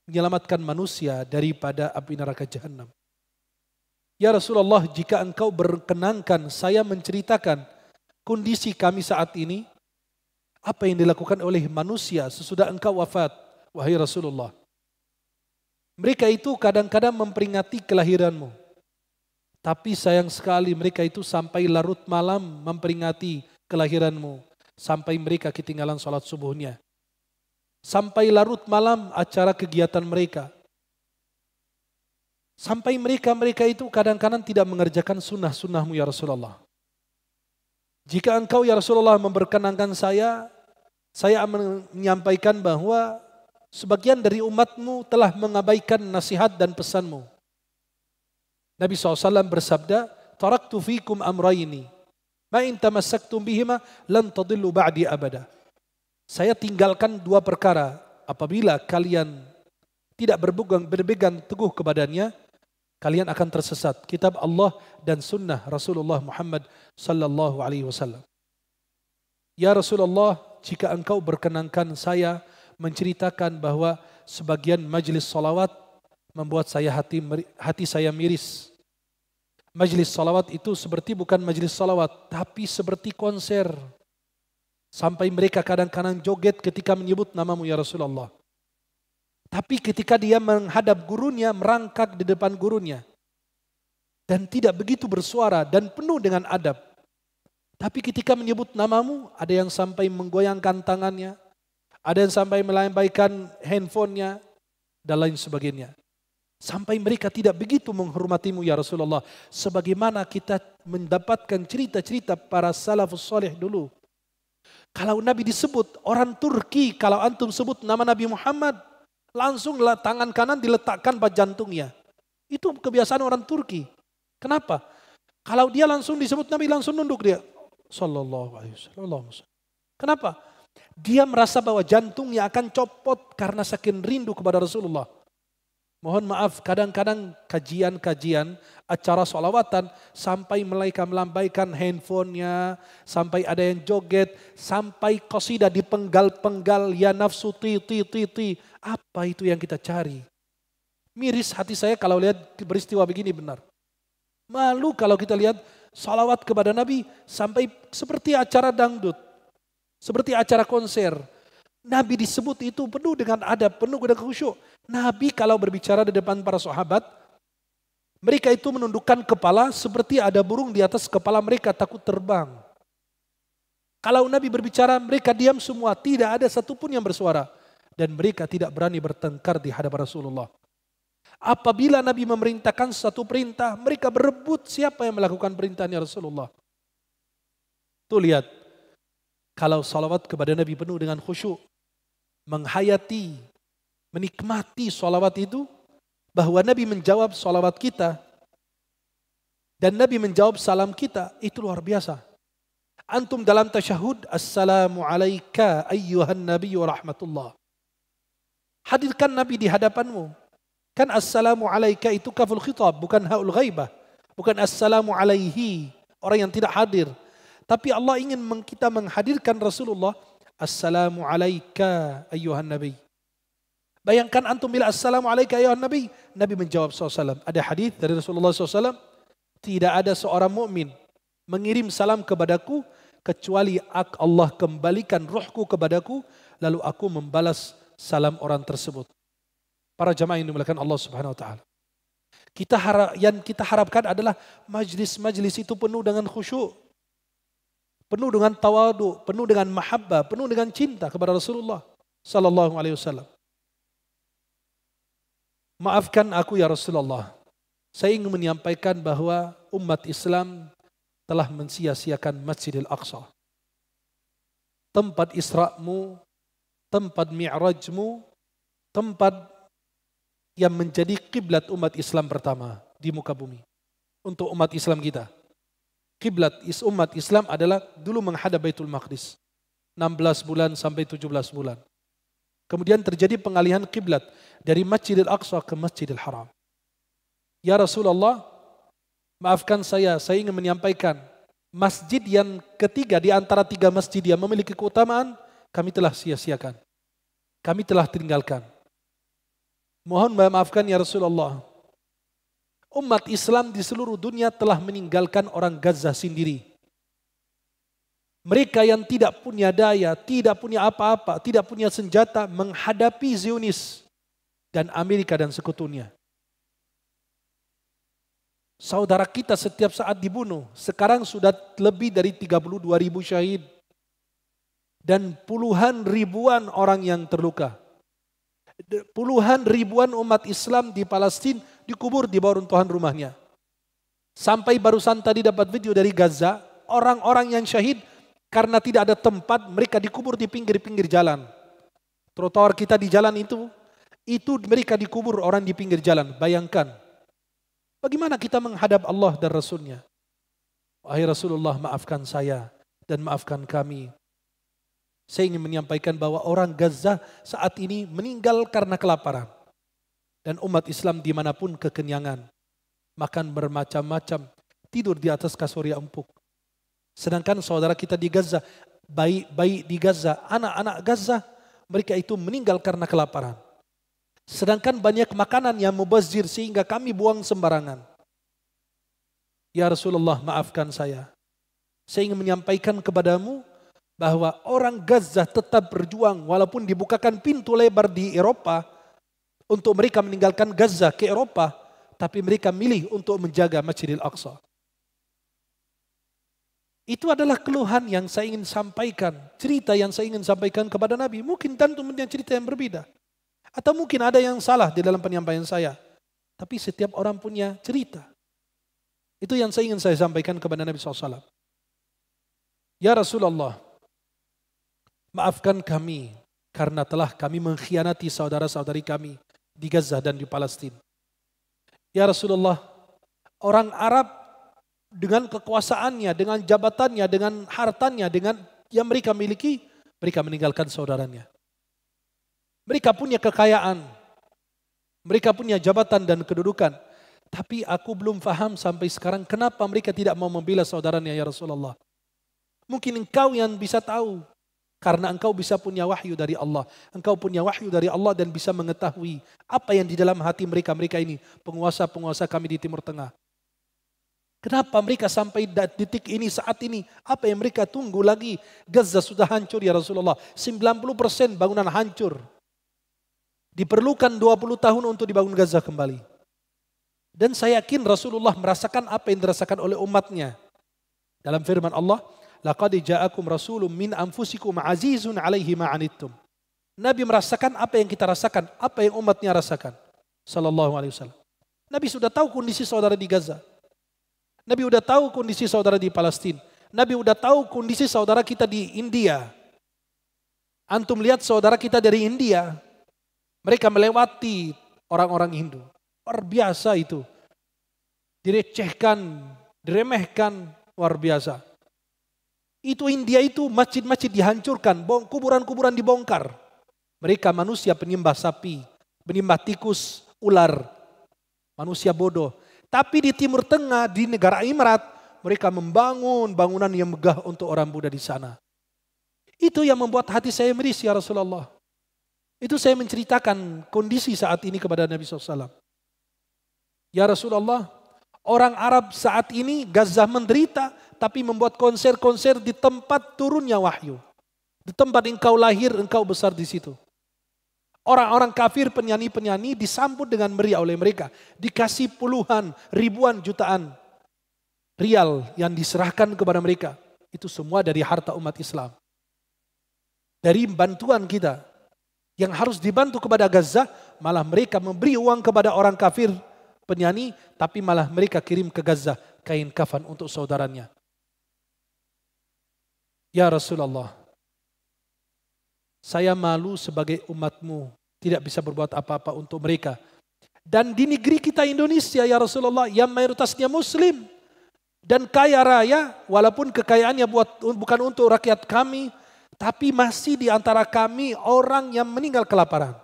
menyelamatkan manusia daripada api neraka jahanam. Ya Rasulullah, jika engkau berkenankan saya menceritakan kondisi kami saat ini, apa yang dilakukan oleh manusia sesudah engkau wafat, wahai Rasulullah. Mereka itu kadang-kadang memperingati kelahiranmu. Tapi sayang sekali mereka itu sampai larut malam memperingati kelahiranmu. Sampai mereka ketinggalan sholat subuhnya. Sampai larut malam acara kegiatan mereka. Sampai mereka itu kadang-kadang tidak mengerjakan sunnah-sunnahmu ya Rasulullah. Jika engkau ya Rasulullah memperkenankan saya menyampaikan bahwa sebagian dari umatmu telah mengabaikan nasihat dan pesanmu. Nabi SAW bersabda, taraktu fikum amrayni, ma in tamassaktum bihima lan tadillu ba'di abada. Saya tinggalkan 2 perkara, apabila kalian tidak berpegang teguh kepadanya, kalian akan tersesat. Kitab Allah dan sunnah Rasulullah Muhammad sallallahu alaihi wasallam. Ya Rasulullah, jika engkau berkenankan saya menceritakan bahwa sebagian majlis salawat membuat hati saya miris. Majlis salawat itu seperti bukan majlis salawat, tapi seperti konser. Sampai mereka kadang-kadang joget ketika menyebut namamu ya Rasulullah. Tapi ketika dia menghadap gurunya, merangkak di depan gurunya. Dan tidak begitu bersuara dan penuh dengan adab. Tapi ketika menyebut namamu, ada yang sampai menggoyangkan tangannya. Ada yang sampai melambaikan handphonenya dan lain sebagainya. Sampai mereka tidak begitu menghormatimu ya Rasulullah. Sebagaimana kita mendapatkan cerita-cerita para salafus salih dulu. Kalau Nabi disebut orang Turki, kalau antum sebut nama Nabi Muhammad, langsung tangan kanan diletakkan pada jantungnya. Itu kebiasaan orang Turki. Kenapa? Kalau dia langsung disebut Nabi, langsung nunduk dia. Sallallahu alaihi wasallam. Kenapa? Dia merasa bahwa jantungnya akan copot karena saking rindu kepada Rasulullah. Mohon maaf, kadang-kadang kajian-kajian, acara sholawatan, sampai mereka melambaikan handphonenya, sampai ada yang joget, sampai qasidah dipenggal-penggal, ya nafsu ti. Apa itu yang kita cari? Miris hati saya kalau lihat peristiwa begini benar. Malu kalau kita lihat sholawat kepada Nabi sampai seperti acara dangdut, seperti acara konser. Nabi disebut itu penuh dengan adab, penuh dengan khusyuk. Nabi kalau berbicara di depan para sahabat, mereka itu menundukkan kepala seperti ada burung di atas kepala mereka takut terbang. Kalau Nabi berbicara, mereka diam semua, tidak ada satupun yang bersuara. Dan mereka tidak berani bertengkar di hadapan Rasulullah. Apabila Nabi memerintahkan satu perintah, mereka berebut siapa yang melakukan perintahnya Rasulullah. Tuh lihat, kalau salawat kepada Nabi penuh dengan khusyuk, menghayati, menikmati salawat itu, bahwa Nabi menjawab salawat kita, dan Nabi menjawab salam kita, itu luar biasa. Antum dalam tasyahud, Assalamu alayka ayyuhan nabi wa rahmatullah. Hadirkan Nabi di hadapanmu. Kan Assalamu alayka itu kaful khitab, bukan haul ghaibah. Bukan Assalamu alaihi, orang yang tidak hadir. Tapi Allah ingin kita menghadirkan Rasulullah. Assalamu alayka ayyuhan nabi. Bayangkan antum bila Assalamu alayka ayyuhan nabi. Nabi menjawab SAW. Ada hadis dari Rasulullah SAW. Tidak ada seorang mukmin mengirim salam kepadaku kecuali Allah kembalikan ruhku kepadaku. Lalu aku membalas salam orang tersebut. Para jamaah yang dimuliakan Allah Subhanahu Wa Taala. Yang kita harapkan adalah majlis-majlis itu penuh dengan khusyuk. Penuh dengan tawadu, penuh dengan mahabbah, penuh dengan cinta kepada Rasulullah sallallahu alaihi wasallam. Maafkan aku ya Rasulullah. Saya ingin menyampaikan bahwa umat Islam telah mensia-siakan Masjidil Aqsa. Tempat Isra'mu, tempat Mi'rajmu, tempat yang menjadi kiblat umat Islam pertama di muka bumi. Untuk umat Islam kita. Kiblat umat Islam adalah dulu menghadap Baitul Maqdis. 16 bulan sampai 17 bulan. Kemudian terjadi pengalihan kiblat dari Masjidil Aqsa ke Masjidil Haram. Ya Rasulullah, maafkan saya ingin menyampaikan masjid yang ketiga di antara 3 masjid yang memiliki keutamaan, kami telah sia-siakan. Kami telah tinggalkan. Mohon maafkan ya Rasulullah. Umat Islam di seluruh dunia telah meninggalkan orang Gaza sendiri. Mereka yang tidak punya daya, tidak punya apa-apa, tidak punya senjata menghadapi Zionis dan Amerika dan sekutunya. Saudara kita setiap saat dibunuh. Sekarang sudah lebih dari 32.000 syahid. Dan puluhan ribuan orang yang terluka. Puluhan ribuan umat Islam di Palestina dikubur di bawah runtuhan rumahnya. Sampai barusan tadi dapat video dari Gaza, orang-orang yang syahid karena tidak ada tempat, mereka dikubur di pinggir-pinggir jalan. Trotoar kita di jalan itu mereka dikubur orang di pinggir jalan. Bayangkan, bagaimana kita menghadap Allah dan Rasulnya. Wahai Rasulullah, maafkan saya dan maafkan kami. Saya ingin menyampaikan bahwa orang Gaza saat ini meninggal karena kelaparan. Dan umat Islam dimanapun kekenyangan. Makan bermacam-macam. Tidur di atas kasur yang empuk. Sedangkan saudara kita di Gaza, bayi di Gaza, anak-anak Gaza, mereka itu meninggal karena kelaparan. Sedangkan banyak makanan yang mubazir sehingga kami buang sembarangan. Ya Rasulullah, maafkan saya. Saya ingin menyampaikan kepadamu bahwa orang Gaza tetap berjuang walaupun dibukakan pintu lebar di Eropa untuk mereka meninggalkan Gaza ke Eropa, tapi mereka milih untuk menjaga Masjidil Aqsa. Itu adalah keluhan yang saya ingin sampaikan, cerita yang saya ingin sampaikan kepada Nabi. Mungkin tentu punya cerita yang berbeda. Atau mungkin ada yang salah di dalam penyampaian saya. Tapi setiap orang punya cerita. Itu yang ingin saya sampaikan kepada Nabi SAW. Ya Rasulullah, maafkan kami karena telah kami mengkhianati saudara-saudari kami di Gaza dan di Palestina. Ya Rasulullah, orang Arab dengan kekuasaannya, dengan jabatannya, dengan hartanya, dengan yang mereka miliki, mereka meninggalkan saudaranya. Mereka punya kekayaan, mereka punya jabatan dan kedudukan. Tapi aku belum faham sampai sekarang kenapa mereka tidak mau membela saudaranya ya Rasulullah. Mungkin engkau yang bisa tahu. Karena engkau bisa punya wahyu dari Allah. Engkau punya wahyu dari Allah dan bisa mengetahui apa yang di dalam hati mereka ini. Penguasa-penguasa kami di Timur Tengah. Kenapa mereka sampai detik ini, saat ini. Apa yang mereka tunggu lagi. Gaza sudah hancur ya Rasulullah. 90% bangunan hancur. Diperlukan 20 tahun untuk dibangun Gaza kembali. Dan saya yakin Rasulullah merasakan apa yang dirasakan oleh umatnya. Dalam firman Allah, laqad ja'akum rasulun min anfusikum azizun 'alaihi ma 'anittum. Nabi merasakan apa yang kita rasakan, apa yang umatnya rasakan. Sallallahu alaihi wasallam. Nabi sudah tahu kondisi saudara di Gaza. Nabi sudah tahu kondisi saudara di Palestina. Nabi sudah tahu kondisi saudara kita di India. Antum lihat saudara kita dari India. Mereka melewati orang-orang Hindu. Luar biasa itu. Direcehkan, diremehkan, luar biasa. Itu India itu masjid-masjid dihancurkan, kuburan-kuburan dibongkar. Mereka manusia penyembah sapi, penyembah tikus, ular, manusia bodoh. Tapi di Timur Tengah, di negara Emirat, mereka membangun bangunan yang megah untuk orang Buddha di sana. Itu yang membuat hati saya miris ya Rasulullah. Itu saya menceritakan kondisi saat ini kepada Nabi SAW. Ya Rasulullah, orang Arab saat ini Gaza menderita, tapi membuat konser-konser di tempat turunnya wahyu. Di tempat engkau lahir, engkau besar di situ. Orang-orang kafir, penyanyi-penyanyi disambut dengan meriah oleh mereka. Dikasih puluhan, ribuan, jutaan rial yang diserahkan kepada mereka. Itu semua dari harta umat Islam. Dari bantuan kita. Yang harus dibantu kepada Gaza, malah mereka memberi uang kepada orang kafir, penyanyi, tapi malah mereka kirim ke Gaza kain kafan untuk saudaranya. Ya Rasulullah, saya malu sebagai umatmu, tidak bisa berbuat apa-apa untuk mereka. Dan di negeri kita Indonesia ya Rasulullah, yang mayoritasnya Muslim dan kaya raya, walaupun kekayaannya bukan untuk rakyat kami, tapi masih di antara kami orang yang meninggal kelaparan.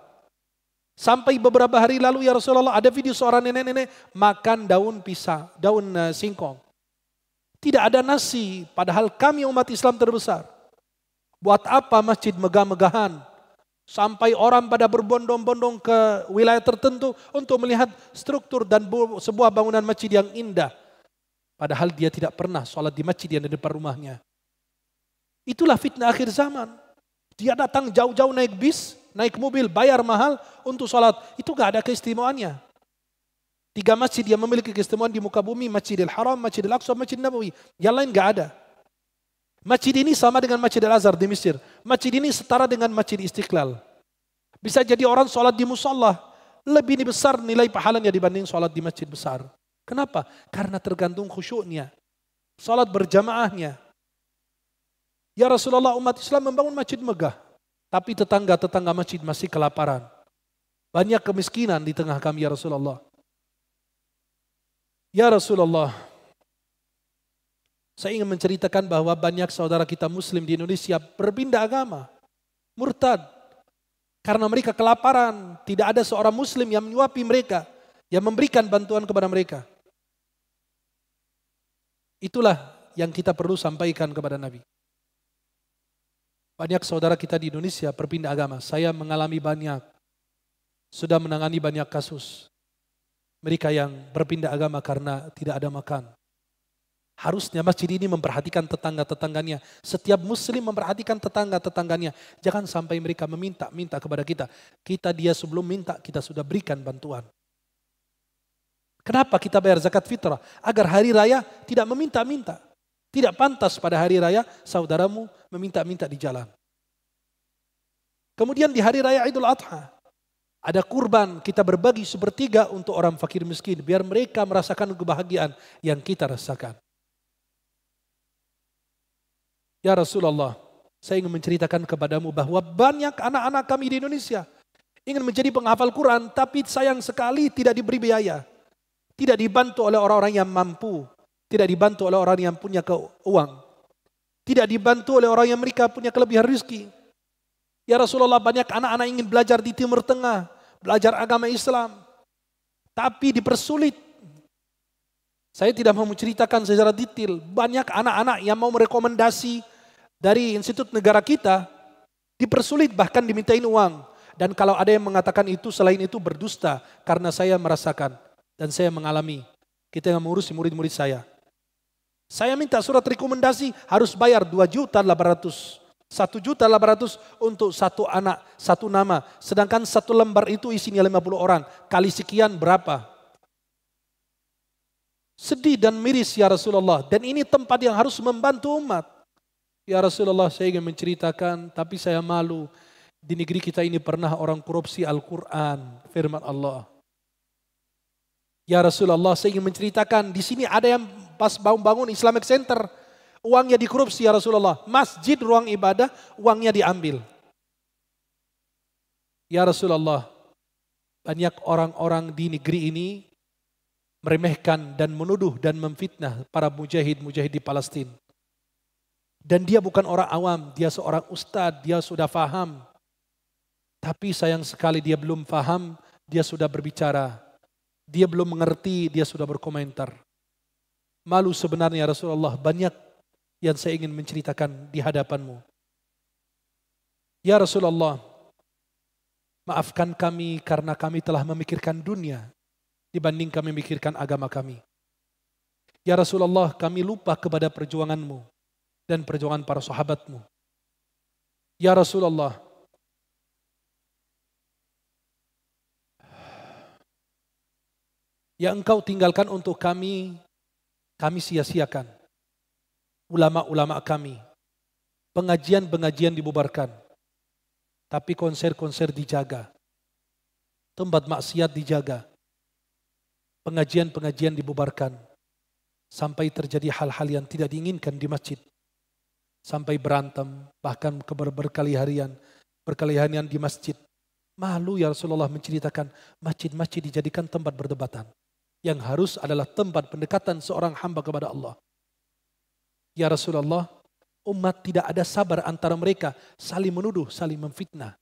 Sampai beberapa hari lalu ya Rasulullah, ada video seorang nenek-nenek makan daun pisang, daun singkong. Tidak ada nasi, padahal kami umat Islam terbesar. Buat apa masjid megah-megahan? Sampai orang pada berbondong-bondong ke wilayah tertentu untuk melihat struktur dan sebuah bangunan masjid yang indah. Padahal dia tidak pernah sholat di masjid yang di depan rumahnya. Itulah fitnah akhir zaman. Dia datang jauh-jauh naik bis, naik mobil, bayar mahal untuk sholat. Itu gak ada keistimewaannya. 3 masjid yang memiliki keistimewaan di muka bumi, Masjidil Haram, Masjidil Aqsa, Masjid Nabawi. Yang lain gak ada. Masjid ini sama dengan Masjid Al-Azhar di Mesir. Masjid ini setara dengan Masjid Istiqlal. Bisa jadi orang sholat di musallah lebih besar nilai pahalanya dibanding sholat di masjid besar. Kenapa? Karena tergantung khusyuknya. Sholat berjamaahnya. Ya Rasulullah, umat Islam membangun masjid megah. Tapi tetangga-tetangga masjid masih kelaparan. Banyak kemiskinan di tengah kami ya Rasulullah. Ya Rasulullah, saya ingin menceritakan bahwa banyak saudara kita Muslim di Indonesia berpindah agama, murtad. Karena mereka kelaparan, tidak ada seorang Muslim yang menyuapi mereka, yang memberikan bantuan kepada mereka. Itulah yang kita perlu sampaikan kepada Nabi. Banyak saudara kita di Indonesia berpindah agama. Saya mengalami banyak, sudah menangani banyak kasus. Mereka yang berpindah agama karena tidak ada makan. Harusnya masjid ini memperhatikan tetangga-tetangganya. Setiap Muslim memperhatikan tetangga-tetangganya. Jangan sampai mereka meminta kepada kita. Dia sebelum minta, kita sudah berikan bantuan. Kenapa kita bayar zakat fitrah? Agar hari raya tidak meminta-minta. Tidak pantas pada hari raya saudaramu meminta-minta di jalan. Kemudian di hari raya Idul Adha, Ada kurban, kita berbagi sepertiga untuk orang fakir miskin. Biar mereka merasakan kebahagiaan yang kita rasakan. Ya Rasulullah, saya ingin menceritakan kepadamu bahwa banyak anak-anak kami di Indonesia ingin menjadi penghafal Quran, tapi sayang sekali tidak diberi biaya. Tidak dibantu oleh orang-orang yang mampu. Tidak dibantu oleh orang yang punya uang. Tidak dibantu oleh orang yang mereka punya kelebihan rezeki. Ya Rasulullah, banyak anak-anak ingin belajar di Timur Tengah, belajar agama Islam, tapi dipersulit. Saya tidak mau menceritakan secara detail. Banyak anak-anak yang mau merekomendasi dari institut negara kita, dipersulit bahkan dimintain uang. Dan kalau ada yang mengatakan itu selain itu berdusta, karena saya merasakan dan saya mengalami. Kita yang mengurusi murid-murid saya. Saya minta surat rekomendasi harus bayar 2.800.000. 1.800.000 untuk satu anak, satu nama. Sedangkan satu lembar itu isinya 50 orang. Kali sekian berapa? Sedih dan miris ya Rasulullah. Dan ini tempat yang harus membantu umat. Ya Rasulullah, saya ingin menceritakan, tapi saya malu. Di negeri kita ini pernah orang korupsi Al-Quran, firman Allah. Ya Rasulullah, saya ingin menceritakan, di sini ada yang pas bangun Islamic Center. Uangnya dikorupsi ya Rasulullah. Masjid, ruang ibadah, uangnya diambil. Ya Rasulullah, banyak orang-orang di negeri ini meremehkan dan menuduh dan memfitnah para mujahid-mujahid di Palestina. Dan dia bukan orang awam, dia seorang ustadz, dia sudah faham. Tapi sayang sekali dia belum faham, dia sudah berbicara. Dia belum mengerti, dia sudah berkomentar. Malu sebenarnya Rasulullah, banyak yang saya ingin menceritakan di hadapanmu. Ya Rasulullah, maafkan kami karena kami telah memikirkan dunia dibanding kami memikirkan agama kami. Ya Rasulullah, kami lupa kepada perjuanganmu dan perjuangan para sahabatmu. Ya Rasulullah, yang engkau tinggalkan untuk kami sia-siakan. Ulama-ulama kami, pengajian-pengajian dibubarkan, tapi konser-konser dijaga, tempat maksiat dijaga, pengajian-pengajian dibubarkan, sampai terjadi hal-hal yang tidak diinginkan di masjid, sampai berantem, bahkan berkali-harian di masjid. Malu ya Rasulullah menceritakan masjid-masjid dijadikan tempat perdebatan, yang harus adalah tempat pendekatan seorang hamba kepada Allah. Ya Rasulullah, umat tidak ada sabar antara mereka, saling menuduh, saling memfitnah,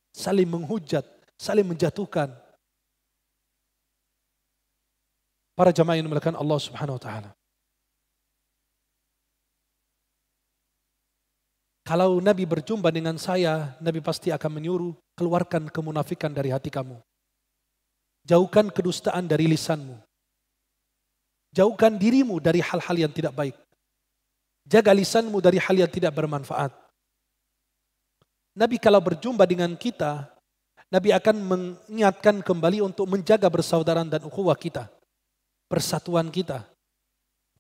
saling menghujat, saling menjatuhkan. Para jamaah yang dimuliakan Allah Subhanahu wa taala. Kalau Nabi berjumpa dengan saya, Nabi pasti akan menyuruh, keluarkan kemunafikan dari hati kamu. Jauhkan kedustaan dari lisanmu. Jauhkan dirimu dari hal-hal yang tidak baik. Jaga lisanmu dari hal yang tidak bermanfaat. Nabi kalau berjumpa dengan kita, Nabi akan mengingatkan kembali untuk menjaga persaudaraan dan ukhuwah kita. Persatuan kita,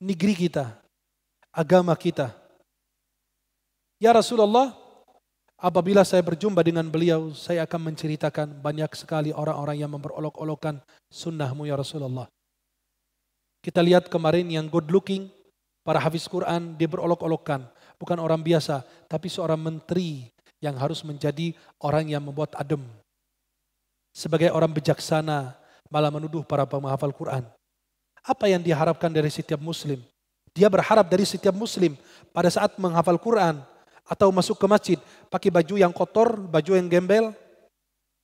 negeri kita, agama kita. Ya Rasulullah, apabila saya berjumpa dengan beliau, saya akan menceritakan banyak sekali orang-orang yang memperolok-olokkan sunnahmu ya Rasulullah. Kita lihat kemarin yang good looking, para hafiz Quran, dia berolok-olokkan. Bukan orang biasa, tapi seorang menteri yang harus menjadi orang yang membuat adem. Sebagai orang bijaksana, malah menuduh para penghafal Quran. Apa yang diharapkan dari setiap muslim? Dia berharap dari setiap muslim pada saat menghafal Quran atau masuk ke masjid, pakai baju yang kotor, baju yang gembel.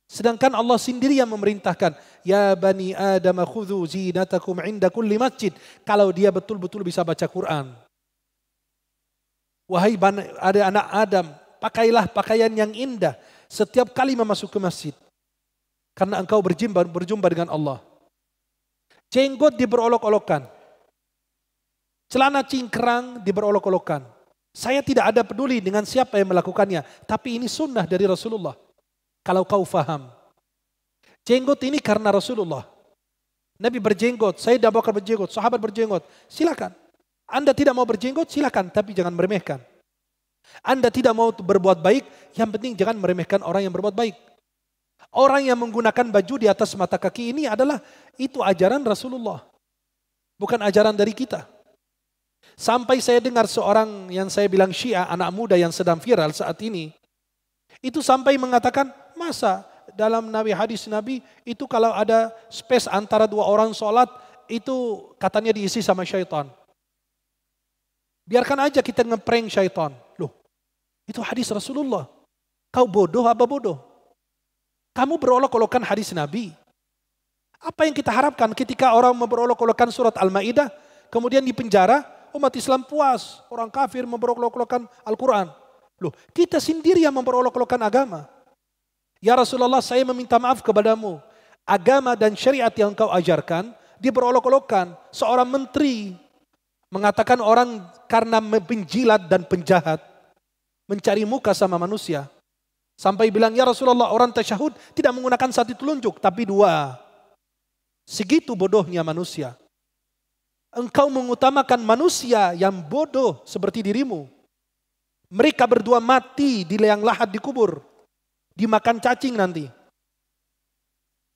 Sedangkan Allah sendiri yang memerintahkan, ya bani Adam khudhu zinatakum inda kulli masjid. Kalau dia betul-betul bisa baca Quran. Wahai ada anak Adam, pakailah pakaian yang indah setiap kali memasuki ke masjid. Karena engkau berjumpa dengan Allah. Jenggot diberolok-olokkan. Celana cingkrang diberolok-olokkan. Saya tidak ada peduli dengan siapa yang melakukannya. Tapi ini sunnah dari Rasulullah. Kalau kau faham. Jenggot ini karena Rasulullah. Nabi berjenggot, saya Abu Bakar berjenggot, sahabat berjenggot. Silakan. Anda tidak mau berjenggot, silakan. Tapi jangan meremehkan. Anda tidak mau berbuat baik, yang penting jangan meremehkan orang yang berbuat baik. Orang yang menggunakan baju di atas mata kaki ini adalah itu ajaran Rasulullah. Bukan ajaran dari kita. Sampai saya dengar seorang yang saya bilang Syiah, anak muda yang sedang viral saat ini. Itu sampai mengatakan, masa dalam hadis Nabi itu kalau ada space antara dua orang sholat, itu katanya diisi sama syaitan. Biarkan aja kita ngeprank syaitan. Loh, itu hadis Rasulullah. Kau bodoh apa bodoh? Kamu berolok-olokan hadis Nabi. Apa yang kita harapkan ketika orang memperolok-olokkan surat Al-Ma'idah, kemudian di penjara, umat Islam puas, orang kafir memperolok-olokkan Al-Quran. Loh, kita sendiri yang memperolok-olokkan agama. Ya Rasulullah, saya meminta maaf kepadamu. Agama dan syariat yang kau ajarkan diperolok-olokkan. Seorang menteri mengatakan orang karena penjilat dan penjahat mencari muka sama manusia. Sampai bilang, ya Rasulullah, orang tasyahud tidak menggunakan satu telunjuk, tapi dua. Segitu bodohnya manusia. Engkau mengutamakan manusia yang bodoh seperti dirimu. Mereka berdua mati di liang lahat di kubur. Dimakan cacing nanti.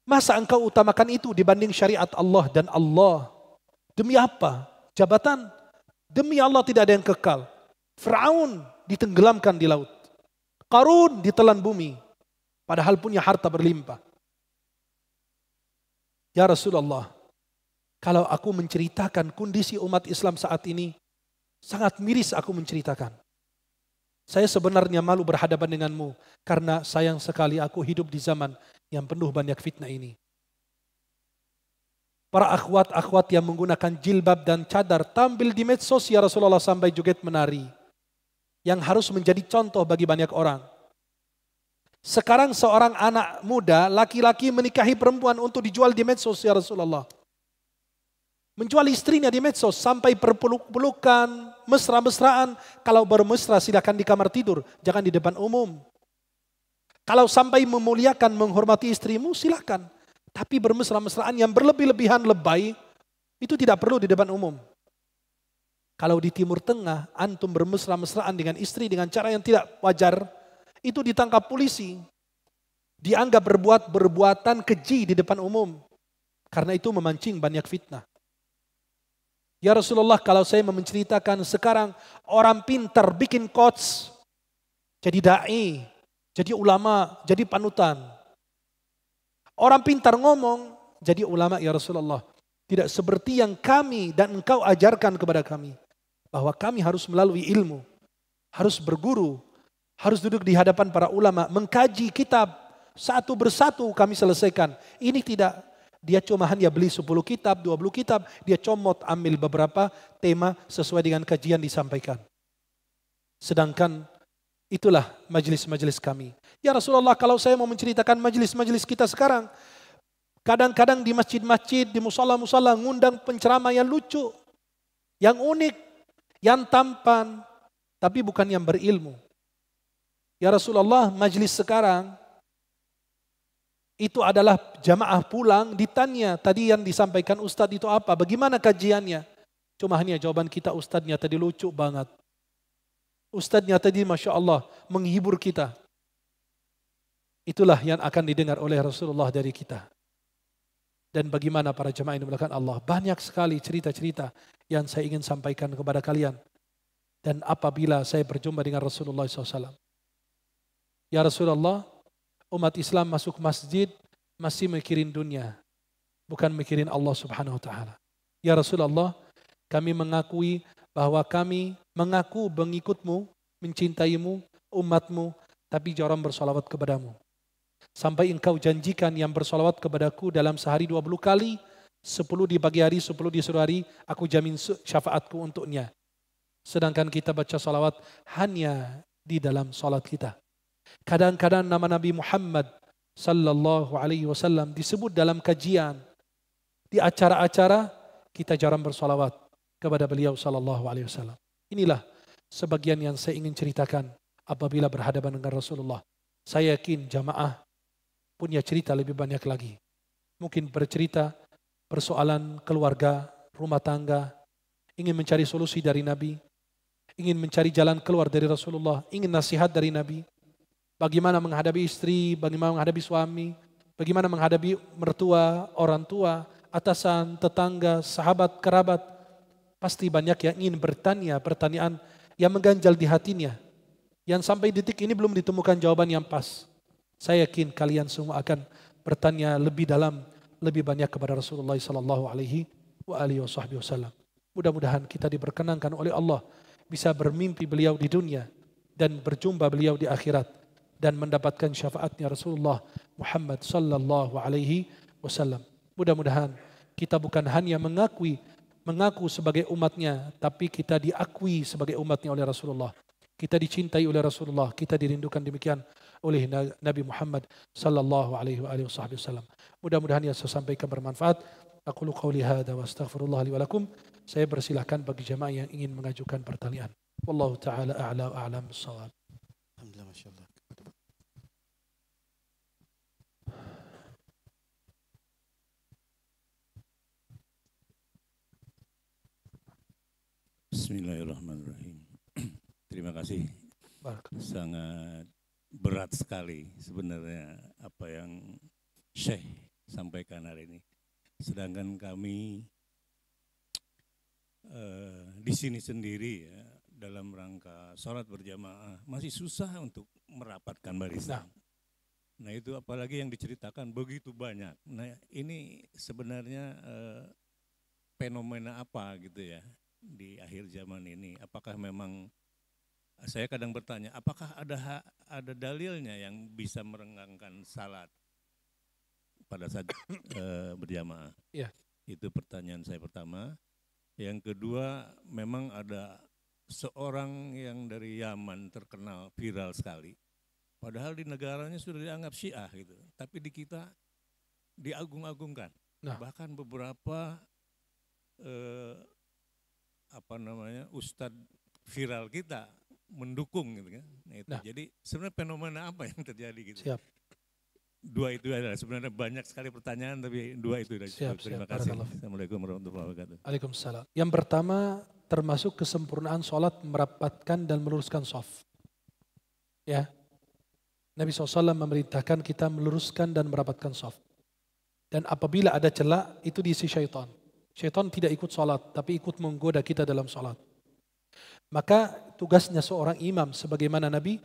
Masa engkau utamakan itu dibanding syariat Allah dan Allah? Demi apa? Jabatan? Demi Allah tidak ada yang kekal. Fir'aun ditenggelamkan di laut. Qarun ditelan bumi. Padahal punya harta berlimpah. Ya Rasulullah, kalau aku menceritakan kondisi umat Islam saat ini, sangat miris aku menceritakan. Saya sebenarnya malu berhadapan denganmu, karena sayang sekali aku hidup di zaman yang penuh banyak fitnah ini. Para akhwat-akhwat yang menggunakan jilbab dan cadar tampil di medsos ya Rasulullah sampai joget menari. Yang harus menjadi contoh bagi banyak orang. Sekarang seorang anak muda, laki-laki menikahi perempuan untuk dijual di medsos ya Rasulullah. Menjual istrinya di medsos sampai perpeluk-pelukan, mesra-mesraan. Kalau bermesra silakan di kamar tidur, jangan di depan umum. Kalau sampai memuliakan, menghormati istrimu silakan. Tapi bermesra-mesraan yang berlebih-lebihan lebay, itu tidak perlu di depan umum. Kalau di Timur Tengah, antum bermesra-mesraan dengan istri dengan cara yang tidak wajar, itu ditangkap polisi. Dianggap berbuat perbuatan keji di depan umum. Karena itu memancing banyak fitnah. Ya Rasulullah, kalau saya menceritakan sekarang orang pintar bikin quotes, jadi da'i, jadi ulama, jadi panutan. Orang pintar ngomong, jadi ulama ya Rasulullah. Tidak seperti yang kami dan engkau ajarkan kepada kami. Bahwa kami harus melalui ilmu, harus berguru, harus duduk di hadapan para ulama, mengkaji kitab, satu persatu kami selesaikan. Ini tidak, dia cuma hanya beli 10 kitab, 20 kitab, dia comot ambil beberapa tema sesuai dengan kajian disampaikan. Sedangkan itulah majelis-majelis kami. Ya Rasulullah, kalau saya mau menceritakan majelis-majelis kita sekarang, kadang-kadang di masjid-masjid, di musala-musala ngundang penceramah yang lucu, yang unik, yang tampan, tapi bukan yang berilmu. Ya Rasulullah, majelis sekarang itu adalah jamaah pulang ditanya, tadi yang disampaikan Ustadz itu apa? Bagaimana kajiannya? Cuma hanya jawaban kita, Ustadznya tadi lucu banget. Ustadznya tadi Masya Allah menghibur kita. Itulah yang akan didengar oleh Rasulullah dari kita. Dan bagaimana para jemaah yang dimuliakan Allah, banyak sekali cerita-cerita yang saya ingin sampaikan kepada kalian. Dan apabila saya berjumpa dengan Rasulullah SAW. Ya Rasulullah, umat Islam masuk masjid masih mikirin dunia. Bukan mikirin Allah Subhanahu Wa Taala. Ya Rasulullah, kami mengakui bahwa kami mengaku mengikutmu, mencintaimu, umatmu, tapi jarang bersolawat kepadamu. Sampai engkau janjikan yang bersolawat kepadaku dalam sehari 20 kali, 10 di pagi hari, 10 di sore hari, aku jamin syafaatku untuknya. Sedangkan kita baca solawat hanya di dalam solat kita. Kadang-kadang nama Nabi Muhammad sallallahu alaihi wasallam disebut dalam kajian. Di acara-acara kita jarang bersolawat kepada beliau sallallahu alaihi wasallam. Inilah sebagian yang saya ingin ceritakan apabila berhadapan dengan Rasulullah. Saya yakin jamaah punya cerita lebih banyak lagi. Mungkin bercerita persoalan keluarga, rumah tangga, ingin mencari solusi dari Nabi, ingin mencari jalan keluar dari Rasulullah, ingin nasihat dari Nabi. bagaimana menghadapi istri, bagaimana menghadapi suami, bagaimana menghadapi mertua, orang tua, atasan, tetangga, sahabat, kerabat. Pasti banyak yang ingin bertanya pertanyaan yang mengganjal di hatinya. Yang sampai detik ini belum ditemukan jawaban yang pas. Saya yakin kalian semua akan bertanya lebih dalam, lebih banyak kepada Rasulullah SAW. Mudah-mudahan kita diperkenankan oleh Allah bisa bermimpi beliau di dunia dan berjumpa beliau di akhirat dan mendapatkan syafaatnya Rasulullah Muhammad sallallahu alaihi wasallam. Mudah-mudahan kita bukan hanya mengaku sebagai umatnya, tapi kita diakui sebagai umatnya oleh Rasulullah. Kita dicintai oleh Rasulullah, kita dirindukan demikian oleh Nabi Muhammad sallallahu alaihi wasallam. Mudah-mudahan yang saya sampaikan bermanfaat. Aqulu qauli hadza wa astaghfirullah li wa lakum. Saya persilahkan bagi jemaah yang ingin mengajukan pertanyaan. Wallahu taala a'la wa a'lam bissawab. Alhamdulillah, masyaallah. Bismillahirrahmanirrahim. Terima kasih. Sangat berat sekali sebenarnya apa yang Syekh sampaikan hari ini. Sedangkan kami di sini sendiri ya, dalam rangka sholat berjamaah masih susah untuk merapatkan barisan. Nah itu apalagi yang diceritakan begitu banyak. Nah ini sebenarnya fenomena apa gitu ya di akhir zaman ini? Apakah memang, saya kadang bertanya, apakah ada dalilnya yang bisa merenggangkan salat pada saat berjamaah? Ya. Itu pertanyaan saya pertama. Yang kedua, memang ada seorang yang dari Yaman terkenal viral sekali. Padahal di negaranya sudah dianggap Syiah gitu. Tapi di kita diagung-agungkan. Bahkan beberapa ustadz viral kita mendukung gitu kan. Jadi sebenarnya fenomena apa yang terjadi gitu? Siap. Dua itu adalah sebenarnya banyak sekali pertanyaan, tapi dua itu adalah. Terima kasih. Assalamualaikum warahmatullahi wabarakatuh. Waalaikumsalam. Yang pertama termasuk kesempurnaan sholat merapatkan dan meluruskan shaf. Ya, Nabi SAW memerintahkan kita meluruskan dan merapatkan shaf. Dan apabila ada celah itu diisi syaitan. Syaitan tidak ikut sholat, tapi ikut menggoda kita dalam sholat. Maka tugasnya seorang imam sebagaimana Nabi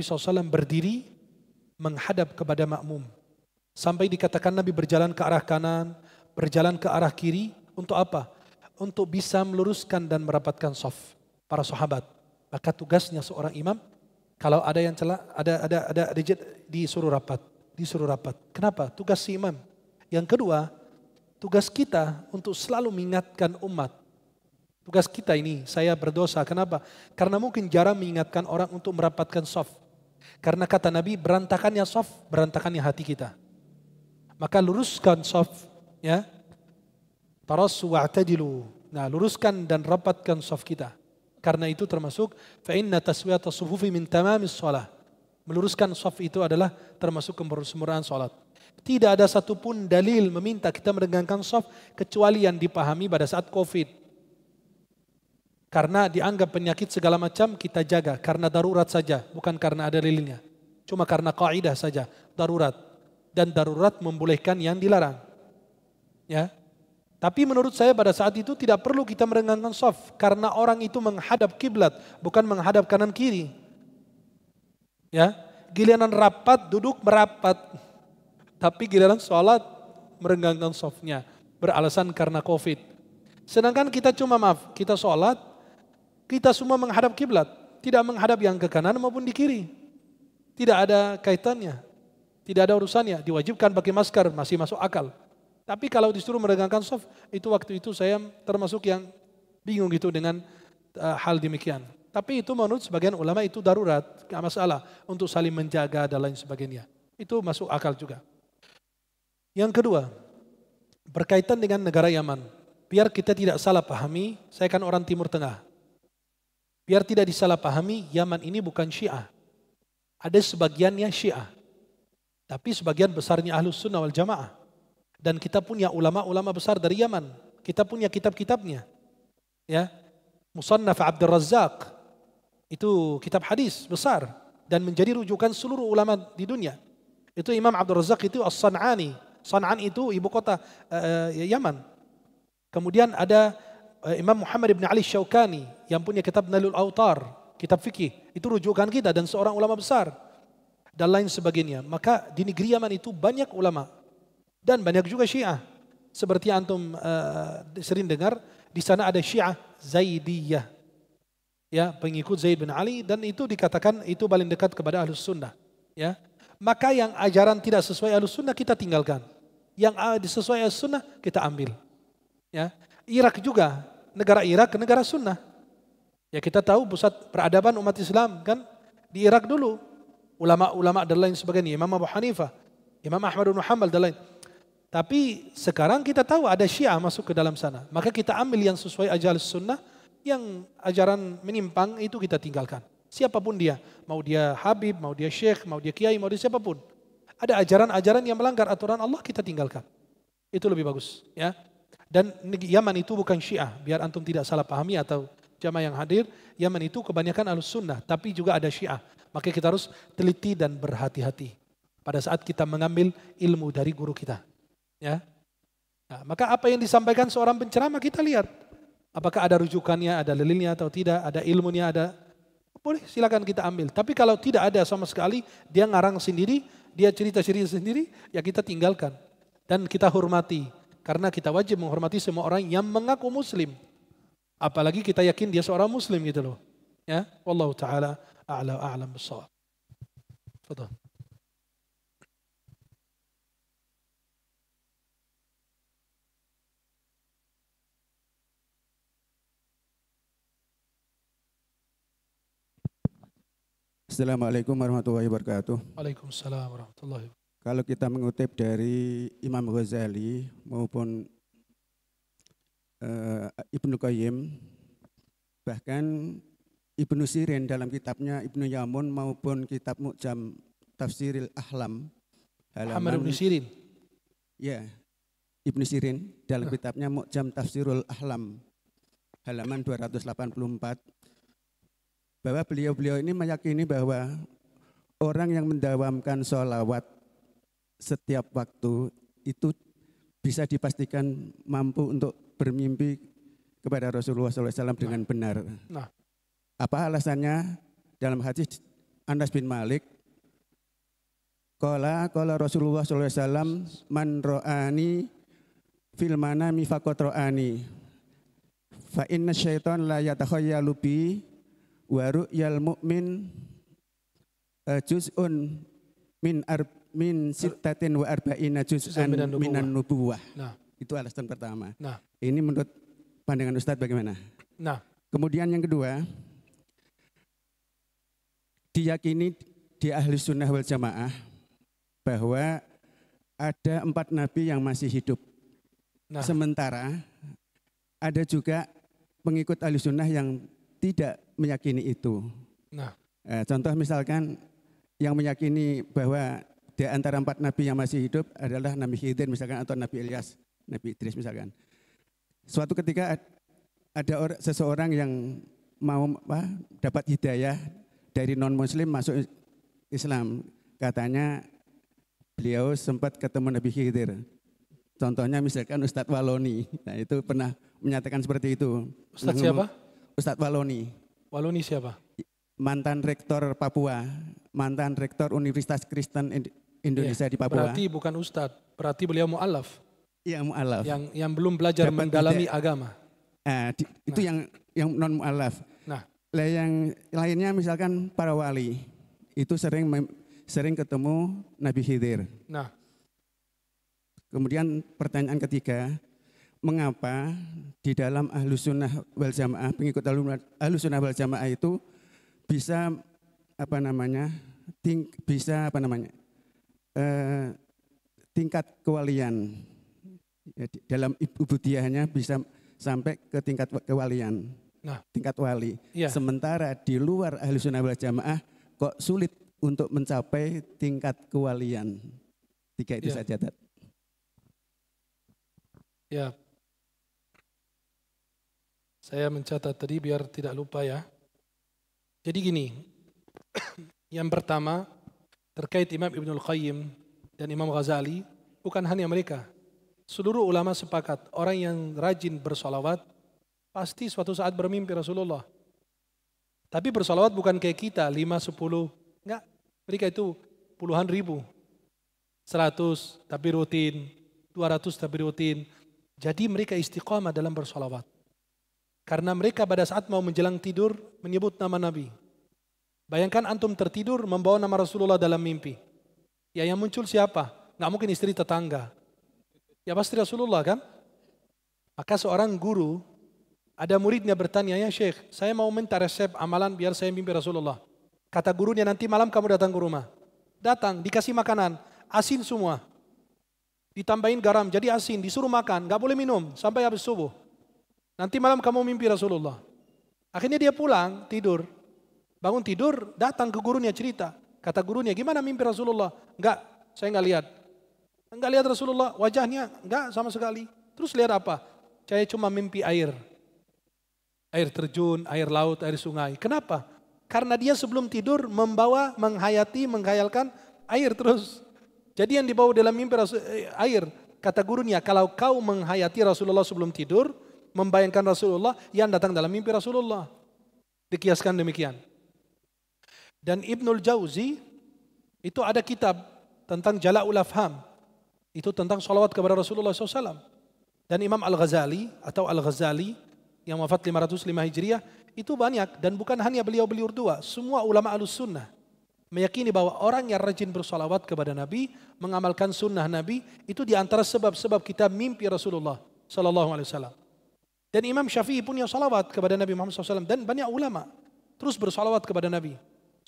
SAW berdiri menghadap kepada makmum. Sampai dikatakan Nabi berjalan ke arah kanan, berjalan ke arah kiri. Untuk apa? Untuk bisa meluruskan dan merapatkan shaf para sahabat. Maka tugasnya seorang imam, kalau ada yang celah, ada disuruh rapat. Kenapa? Tugas si imam. Yang kedua, tugas kita untuk selalu mengingatkan umat. Tugas kita ini, saya berdosa. Kenapa? Karena mungkin jarang mengingatkan orang untuk merapatkan shaf. Karena kata Nabi, berantakannya shaf, berantakannya hati kita. Maka luruskan shaf, ya. Tarassu wa'tadilu. Nah, luruskan dan rapatkan shaf kita. Karena itu termasuk fa inna taswiyata sufufi min tamamis shalah. Meluruskan shaf itu adalah termasuk kesempurnaan salat. Tidak ada satupun dalil meminta kita meregangkan shaf kecuali yang dipahami pada saat Covid. Karena dianggap penyakit segala macam kita jaga karena darurat saja, bukan karena ada dalilnya. Cuma karena kaidah saja, darurat. Dan darurat membolehkan yang dilarang. Ya. Tapi menurut saya pada saat itu tidak perlu kita merenggangkan shaf karena orang itu menghadap kiblat, bukan menghadap kanan kiri. Ya, giliran rapat duduk merapat. Tapi giliran sholat merenggangkan shafnya beralasan karena Covid. Sedangkan kita kita sholat, kita semua menghadap kiblat, tidak menghadap yang ke kanan maupun di kiri. Tidak ada kaitannya, tidak ada urusannya. Diwajibkan pakai masker, masih masuk akal. Tapi kalau disuruh meregangkan shaf, itu waktu itu saya termasuk yang bingung gitu dengan hal demikian. Tapi itu menurut sebagian ulama itu darurat, tidak masalah untuk saling menjaga dan lain sebagainya. Itu masuk akal juga. Yang kedua, berkaitan dengan negara Yaman. Biar kita tidak salah pahami, saya kan orang Timur Tengah. Biar tidak disalahpahami, Yaman ini bukan Syiah. Ada sebagiannya Syiah. Tapi sebagian besarnya Ahlus Sunnah wal Jamaah. Dan kita punya ulama-ulama besar dari Yaman. Kita punya kitab-kitabnya. Ya, Musannaf Abdul Razzaq. Itu kitab hadis besar. dan menjadi rujukan seluruh ulama di dunia. Itu Imam Abdul Razak itu As-San'ani. San'an itu ibu kota Yaman. Kemudian ada Imam Muhammad ibn Ali Syaukani yang punya kitab Nailul Autar, kitab fikih. Itu rujukan kita dan seorang ulama besar dan lain sebagainya. Maka di negeri Yaman itu banyak ulama dan banyak juga Syiah. Seperti antum sering dengar, di sana ada Syiah Zaidiyah. Ya, pengikut Zaid bin Ali, dan itu dikatakan itu paling dekat kepada Ahlus Sunnah. Ya, maka yang ajaran tidak sesuai Ahlus Sunnah kita tinggalkan. Yang sesuai Ahlus Sunnah kita ambil. Ya, Irak juga, negara Irak negara Sunnah. Ya, kita tahu pusat peradaban umat Islam kan di Irak dulu. Ulama-ulama dan lain sebagainya, Imam Abu Hanifah, Imam Ahmad bin Hanbal dan lain. Tapi sekarang kita tahu ada Syiah masuk ke dalam sana. Maka kita ambil yang sesuai ajaran Sunnah, yang ajaran menyimpang itu kita tinggalkan. Siapapun dia, mau dia Habib, mau dia Syekh, mau dia Kiai, mau dia siapapun. Ada ajaran-ajaran yang melanggar aturan Allah, kita tinggalkan. Itu lebih bagus. Ya. Dan Yaman itu bukan Syiah, biar antum tidak salah pahami atau jamaah yang hadir. Yaman itu kebanyakan Ahlus Sunnah, tapi juga ada Syiah. Maka kita harus teliti dan berhati-hati pada saat kita mengambil ilmu dari guru kita. Ya. Nah, maka apa yang disampaikan seorang penceramah kita lihat. Apakah ada rujukannya, ada dalilnya atau tidak, ada ilmunya, ada. Boleh silakan kita ambil. Tapi kalau tidak ada sama sekali, dia ngarang sendiri, dia cerita-cerita sendiri, ya kita tinggalkan. Dan kita hormati. Karena kita wajib menghormati semua orang yang mengaku muslim. Apalagi kita yakin dia seorang muslim gitu loh. Ya, wallahu taala a'lam bissawab. Fadhal. Assalamualaikum warahmatullahi wabarakatuh. Waalaikumsalam warahmatullahi wabarakatuh. Kalau kita mengutip dari Imam Ghazali maupun Ibnu Qayyim, bahkan Ibnu Sirin dalam kitabnya Ibnu Yamun maupun kitab Mu'jam Tafsiril Ahlam, Muhammad Ibnu Sirin. Ya, Ibnu Sirin dalam kitabnya Mu'jam Tafsirul Ahlam, halaman 284, bahwa beliau-beliau ini meyakini bahwa orang yang mendawamkan sholawat setiap waktu itu bisa dipastikan mampu untuk bermimpi kepada Rasulullah SAW dengan benar. Nah. Apa alasannya? Dalam hadis Anas bin Malik, Qala Rasulullah SAW, man ro'ani fil manami faqad ro'ani, fa inna syaitan la yatakhayyalu bi wa ru'yal mu'min juz'un min sittatin wa arba'ina juz'an minan nubuwah. Nah. Itu alasan pertama. Nah. Ini menurut pandangan Ustadz bagaimana? Nah. Kemudian yang kedua, diyakini di ahli sunnah wal jamaah bahwa ada 4 nabi yang masih hidup. Nah. Sementara ada juga pengikut ahli sunnah yang tidak meyakini itu. Nah. Contoh misalkan yang meyakini bahwa di antara 4 nabi yang masih hidup adalah Nabi Khidir misalkan, atau Nabi Ilyas, Nabi Idris misalkan. Suatu ketika ada seseorang yang mau dapat hidayah dari non-muslim masuk Islam. Katanya beliau sempat ketemu Nabi Khidir. Contohnya misalkan Ustadz Waloni. Nah, itu pernah menyatakan seperti itu. Ustadz siapa? Ustadz Waloni. Waloni siapa? Mantan rektor Papua, mantan rektor Universitas Kristen Indonesia di Papua. Berarti bukan Ustadz, berarti beliau mu'alaf. Iya, mu'alaf. Yang belum belajar mendalami agama. Itu yang non mu'alaf. Nah, yang lainnya misalkan para wali itu sering ketemu Nabi Khidir. Nah, kemudian pertanyaan ketiga, mengapa di dalam Ahlus Sunnah wal Jamaah, pengikut Ahlus Sunnah wal Jamaah itu bisa tingkat kewalian, ya, dalam ubudiyahnya bisa sampai ke tingkat kewalian. Nah, tingkat wali. Iya. Sementara di luar Ahlus Sunnah wal Jamaah kok sulit untuk mencapai tingkat kewalian. 3 itu saja. Ya. Saya mencatat tadi biar tidak lupa ya. Jadi gini, Yang pertama, terkait Imam Ibnul Qayyim dan Imam Ghazali, bukan hanya mereka. Seluruh ulama sepakat, orang yang rajin bersolawat, pasti suatu saat bermimpi Rasulullah. Tapi bersolawat bukan kayak kita, 5, 10, enggak. Mereka itu puluhan ribu. 100 tapi rutin, 200 tapi rutin. Jadi mereka istiqamah dalam bersolawat. Karena mereka pada saat mau menjelang tidur menyebut nama Nabi. Bayangkan antum tertidur membawa nama Rasulullah dalam mimpi. Ya yang muncul siapa? Nggak mungkin istri tetangga. Ya pasti Rasulullah kan? Maka seorang guru, ada muridnya bertanya, ya Syekh, saya mau minta resep amalan biar saya mimpi Rasulullah. Kata gurunya, nanti malam kamu datang ke rumah. Datang, dikasih makanan, asin semua. Ditambahin garam, jadi asin, disuruh makan, nggak boleh minum sampai habis subuh. Nanti malam kamu mimpi Rasulullah. Akhirnya dia pulang, tidur. Bangun tidur, datang ke gurunya cerita. Kata gurunya, gimana mimpi Rasulullah? Enggak, saya enggak lihat. Enggak lihat Rasulullah, wajahnya enggak sama sekali. Terus lihat apa? Saya cuma mimpi air. Air terjun, air laut, air sungai. Kenapa? Karena dia sebelum tidur membawa, menghayati, menghayalkan air terus. Jadi yang dibawa dalam mimpi air. Kata gurunya, kalau kau menghayati Rasulullah sebelum tidur, membayangkan Rasulullah, yang datang dalam mimpi Rasulullah. Dikiaskan demikian. Dan Ibnul Jauzi itu ada kitab tentang Jala'ul Afham. Itu tentang salawat kepada Rasulullah SAW. Dan Imam Al-Ghazali atau Al-Ghazali yang wafat 505 Hijriah itu banyak. Dan bukan hanya beliau berdua. Semua ulama Ahlus-Sunnah meyakini bahwa orang yang rajin bersalawat kepada Nabi, mengamalkan sunnah Nabi, itu diantara sebab-sebab kita mimpi Rasulullah SAW. Dan Imam Syafi'i punya salawat kepada Nabi Muhammad SAW. Dan banyak ulama terus bersalawat kepada Nabi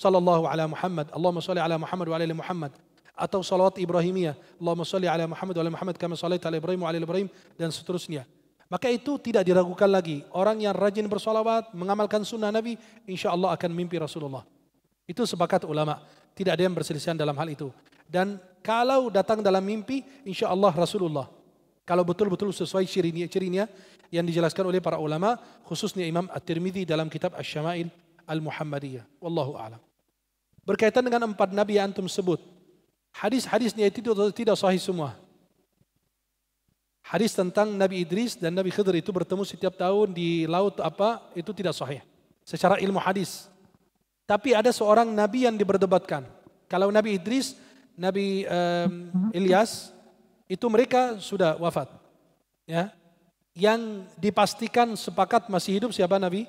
sallallahu ala Muhammad, Allahumma salli ala Muhammad wa ala ali Muhammad, atau salawat Ibrahimiyah, Allahumma salli ala Muhammad wa ala Muhammad kama shallaita ala Ibrahim wa ala Ibrahim, dan seterusnya. Maka itu tidak diragukan lagi. Orang yang rajin bersalawat, mengamalkan sunnah Nabi, insya Allah akan mimpi Rasulullah. Itu sepakat ulama. Tidak ada yang berselisihan dalam hal itu. Dan kalau datang dalam mimpi, insya Allah Rasulullah. Kalau betul-betul sesuai cirinya yang dijelaskan oleh para ulama, khususnya Imam At-Tirmidzi dalam kitab Asy-Syama'il Al-Muhammadiyah. Wallahu a'lam. Berkaitan dengan 4 nabi yang antum sebut, hadis-hadisnya itu tidak sahih semua. Hadis tentang Nabi Idris dan Nabi Khidir itu bertemu setiap tahun di laut apa, itu tidak sahih secara ilmu hadis. Tapi ada seorang nabi yang diperdebatkan. Kalau Nabi Idris, Nabi Ilyas, itu mereka sudah wafat. Ya. Yang dipastikan sepakat masih hidup siapa Nabi?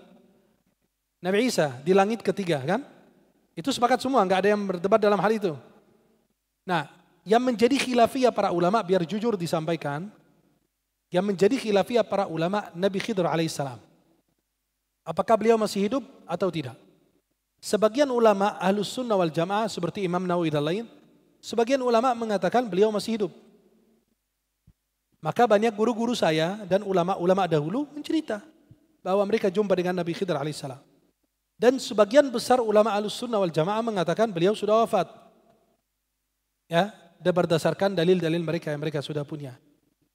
Nabi Isa di langit ketiga kan? Itu sepakat semua, nggak ada yang berdebat dalam hal itu. Nah, yang menjadi khilafiyah para ulama, biar jujur disampaikan, yang menjadi khilafiyah para ulama Nabi Khidir alaihissalam. Apakah beliau masih hidup atau tidak? Sebagian ulama Ahlus Sunnah wal Jamaah seperti Imam Nawawi dan lain, sebagian ulama mengatakan beliau masih hidup. Maka banyak guru-guru saya dan ulama-ulama dahulu mencerita bahwa mereka jumpa dengan Nabi Khidir alaihissalam. Dan sebagian besar ulama Ahlus-Sunnah wal Jamaah mengatakan beliau sudah wafat. Ya, dan berdasarkan dalil-dalil mereka yang mereka sudah punya.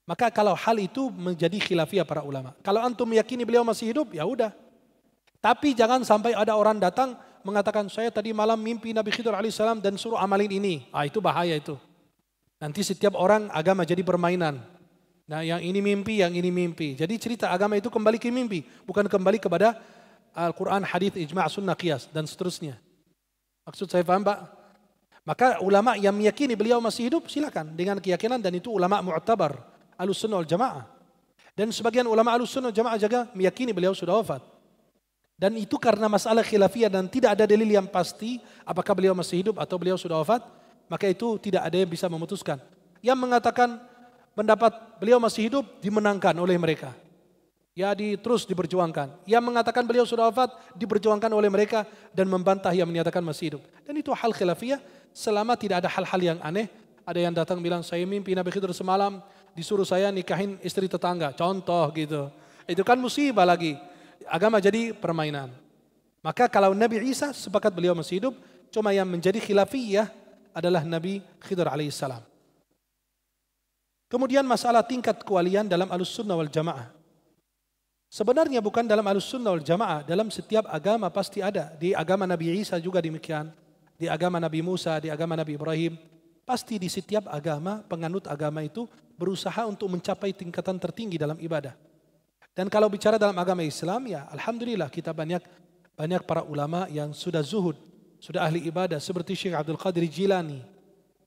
Maka kalau hal itu menjadi khilafiyah para ulama. Kalau antum meyakini beliau masih hidup, ya udah. Tapi jangan sampai ada orang datang mengatakan saya tadi malam mimpi Nabi Khidir alaihissalam dan suruh amalin ini. Ah, itu bahaya itu. Nanti setiap orang agama jadi permainan. Nah, yang ini mimpi, yang ini mimpi. Jadi cerita agama itu kembali ke mimpi, bukan kembali kepada Al-Quran, hadith, ijma', sunnah, qiyas, dan seterusnya. Maksud saya paham Pak? Maka ulama yang meyakini beliau masih hidup, silakan dengan keyakinan, dan itu ulama mu'tabar, Ahlus-Sunnah wal Jamaah. Dan sebagian ulama Ahlus-Sunnah wal Jamaah juga meyakini beliau sudah wafat. Dan itu karena masalah khilafiyah dan tidak ada dalil yang pasti apakah beliau masih hidup atau beliau sudah wafat, maka itu tidak ada yang bisa memutuskan. Yang mengatakan pendapat beliau masih hidup dimenangkan oleh mereka. Ya terus diperjuangkan. Yang mengatakan beliau sudah wafat diperjuangkan oleh mereka dan membantah yang menyatakan masih hidup. Dan itu hal khilafiyah selama tidak ada hal-hal yang aneh. Ada yang datang bilang saya mimpi Nabi Khidir semalam disuruh saya nikahin istri tetangga. Contoh gitu. Itu kan musibah lagi. Agama jadi permainan. Maka kalau Nabi Isa sepakat beliau masih hidup, cuma yang menjadi khilafiyah adalah Nabi Khidir alaihissalam. Kemudian masalah tingkat kewalian dalam Ahlus-Sunnah wal Jamaah. Sebenarnya bukan dalam Ahlus-Sunnah wal Jamaah, dalam setiap agama pasti ada. Di agama Nabi Isa juga demikian. di agama Nabi Musa, di agama Nabi Ibrahim. Pasti di setiap agama, penganut agama itu berusaha untuk mencapai tingkatan tertinggi dalam ibadah. Dan kalau bicara dalam agama Islam, ya alhamdulillah kita banyak para ulama yang sudah zuhud, sudah ahli ibadah, seperti Syekh Abdul Qadir Jilani,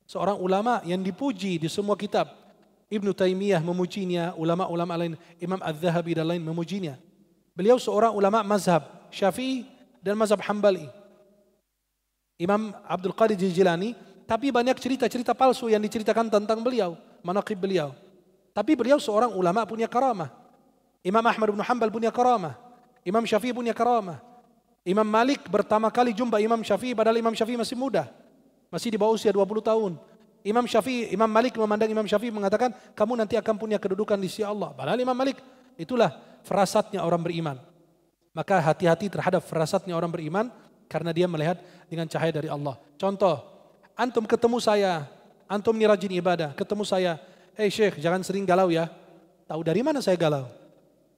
seorang ulama yang dipuji di semua kitab. Ibnu Taimiyah memujinya, ulama-ulama lain, Imam Az-Zahabi dan lain memujinya. Beliau seorang ulama mazhab Syafi'i dan mazhab Hambali. Imam Abdul Qadir Jilani, tapi banyak cerita-cerita palsu yang diceritakan tentang beliau, manaqib beliau. Tapi beliau seorang ulama punya karamah. Imam Ahmad bin Hanbal punya karamah. Imam Syafi'i punya karamah. Imam Malik pertama kali jumpa Imam Syafi'i padahal Imam Syafi'i masih muda. Masih di bawah usia 20 tahun. Imam Malik memandang Imam Syafi'i mengatakan, kamu nanti akan punya kedudukan di sisi Allah. Padahal Imam Malik, itulah firasatnya orang beriman. Maka hati-hati terhadap firasatnya orang beriman karena dia melihat dengan cahaya dari Allah. Contoh, antum ketemu saya, antum ini rajin ibadah, ketemu saya, hey Syekh jangan sering galau ya. Tahu dari mana saya galau?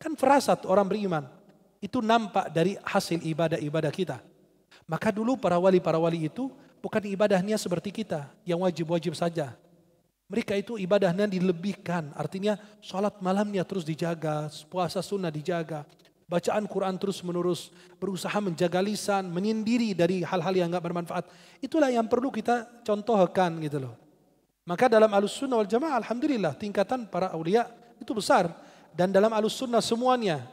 Kan firasat orang beriman. Itu nampak dari hasil ibadah-ibadah kita. Maka dulu para wali itu bukan ibadahnya seperti kita yang wajib-wajib saja. Mereka itu ibadahnya dilebihkan. Artinya sholat malamnya terus dijaga, puasa sunnah dijaga. Bacaan Quran terus menerus, berusaha menjaga lisan, menyendiri dari hal-hal yang enggak bermanfaat. Itulah yang perlu kita contohkan gitu loh. Maka dalam Ahlussunnah wal Jamaah alhamdulillah tingkatan para aulia itu besar. Dan dalam Ahlussunnah semuanya,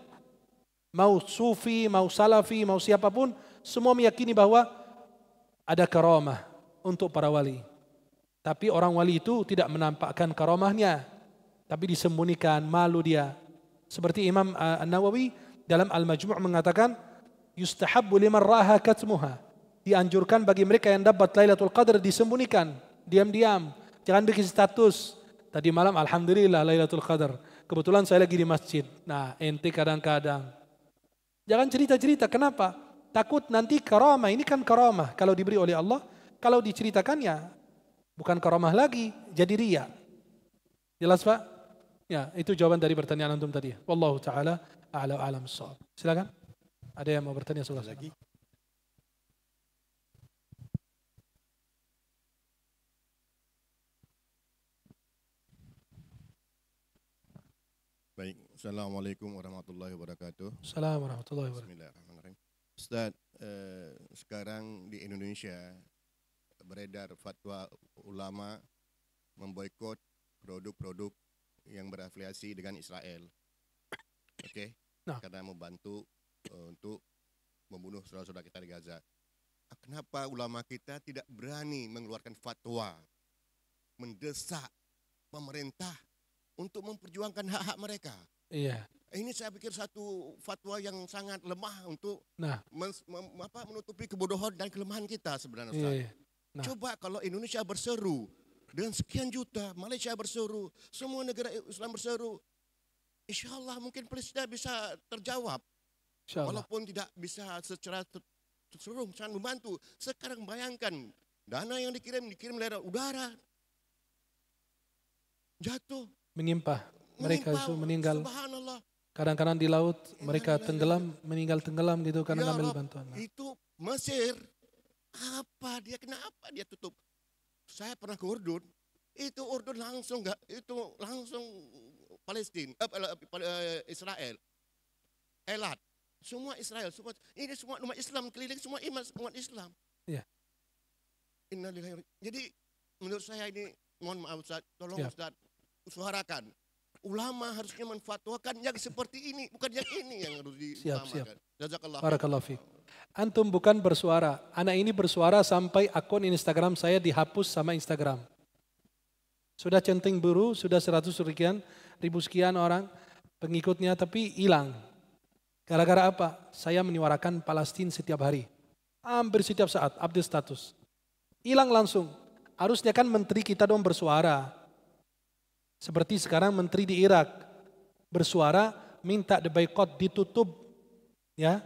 mau sufi, mau salafi, mau siapapun, semua meyakini bahwa ada karamah untuk para wali. Tapi orang wali itu tidak menampakkan karamahnya, tapi disembunyikan, malu dia. Seperti Imam An-Nawawi dalam Al-Majmu' mengatakan, yustahabbu liman raha katmuha. Dianjurkan bagi mereka yang dapat Lailatul Qadar disembunyikan, diam-diam. Jangan bikin status. Tadi malam alhamdulillah Lailatul Qadar. Kebetulan saya lagi di masjid. Nah, ente kadang-kadang. Jangan cerita-cerita, kenapa? Takut nanti karamah, ini kan karamah. Kalau diberi oleh Allah, kalau diceritakannya, bukan karamah lagi, jadi riya. Jelas Pak? Ya, itu jawaban dari pertanyaan antum tadi. Wallahu ta'ala a'la a'lam bissawab. Silakan. Ada yang mau bertanya sebelah lagi? Baik, Assalamualaikum warahmatullahi wabarakatuh. Assalamualaikum warahmatullahi wabarakatuh. Bismillahirrahmanirrahim. Ustaz, sekarang di Indonesia beredar fatwa ulama memboikot produk-produk yang berafiliasi dengan Israel. Oke, karena membantu untuk membunuh saudara-saudara kita di Gaza. Kenapa ulama kita tidak berani mengeluarkan fatwa, mendesak pemerintah untuk memperjuangkan hak-hak mereka? Iya. Ini saya pikir satu fatwa yang sangat lemah untuk menutupi kebodohan dan kelemahan kita sebenarnya, Ustaz. Iya. Nah. Coba kalau Indonesia berseru dengan sekian juta, Malaysia berseru, semua negara Islam berseru, insya Allah mungkin Palestina bisa terjawab. Walaupun tidak bisa secara tersuruh sangat membantu. Sekarang bayangkan dana yang dikirim lewat udara, jatuh, menimpa mereka itu meninggal. Subhanallah. Kadang-kadang di laut mereka tenggelam, meninggal tenggelam gitu karena ngambil bantuan. Itu Mesir, kenapa dia tutup? Saya pernah ke Urdun, itu Urdun langsung Palestina, Israel, Elat, semua Israel, ini semua umat Islam keliling, semua umat Islam. Iya. Jadi menurut saya ini, mohon maaf Ustaz, tolong Ustaz suarakan. Ulama harusnya menfatwakan yang seperti ini, bukan yang ini yang harus diutamakan. Jazakallah. Barakallahu fiik. Antum bukan bersuara. Anak ini bersuara sampai akun Instagram saya dihapus sama Instagram. Sudah centing biru, sudah 100 ribu sekian orang pengikutnya, tapi hilang. Gara-gara apa? Saya menyuarakan Palestina setiap hari. Hampir setiap saat, update status. Hilang langsung. Harusnya kan menteri kita dong bersuara. Seperti sekarang menteri di Irak bersuara minta diboikot, ditutup, ya,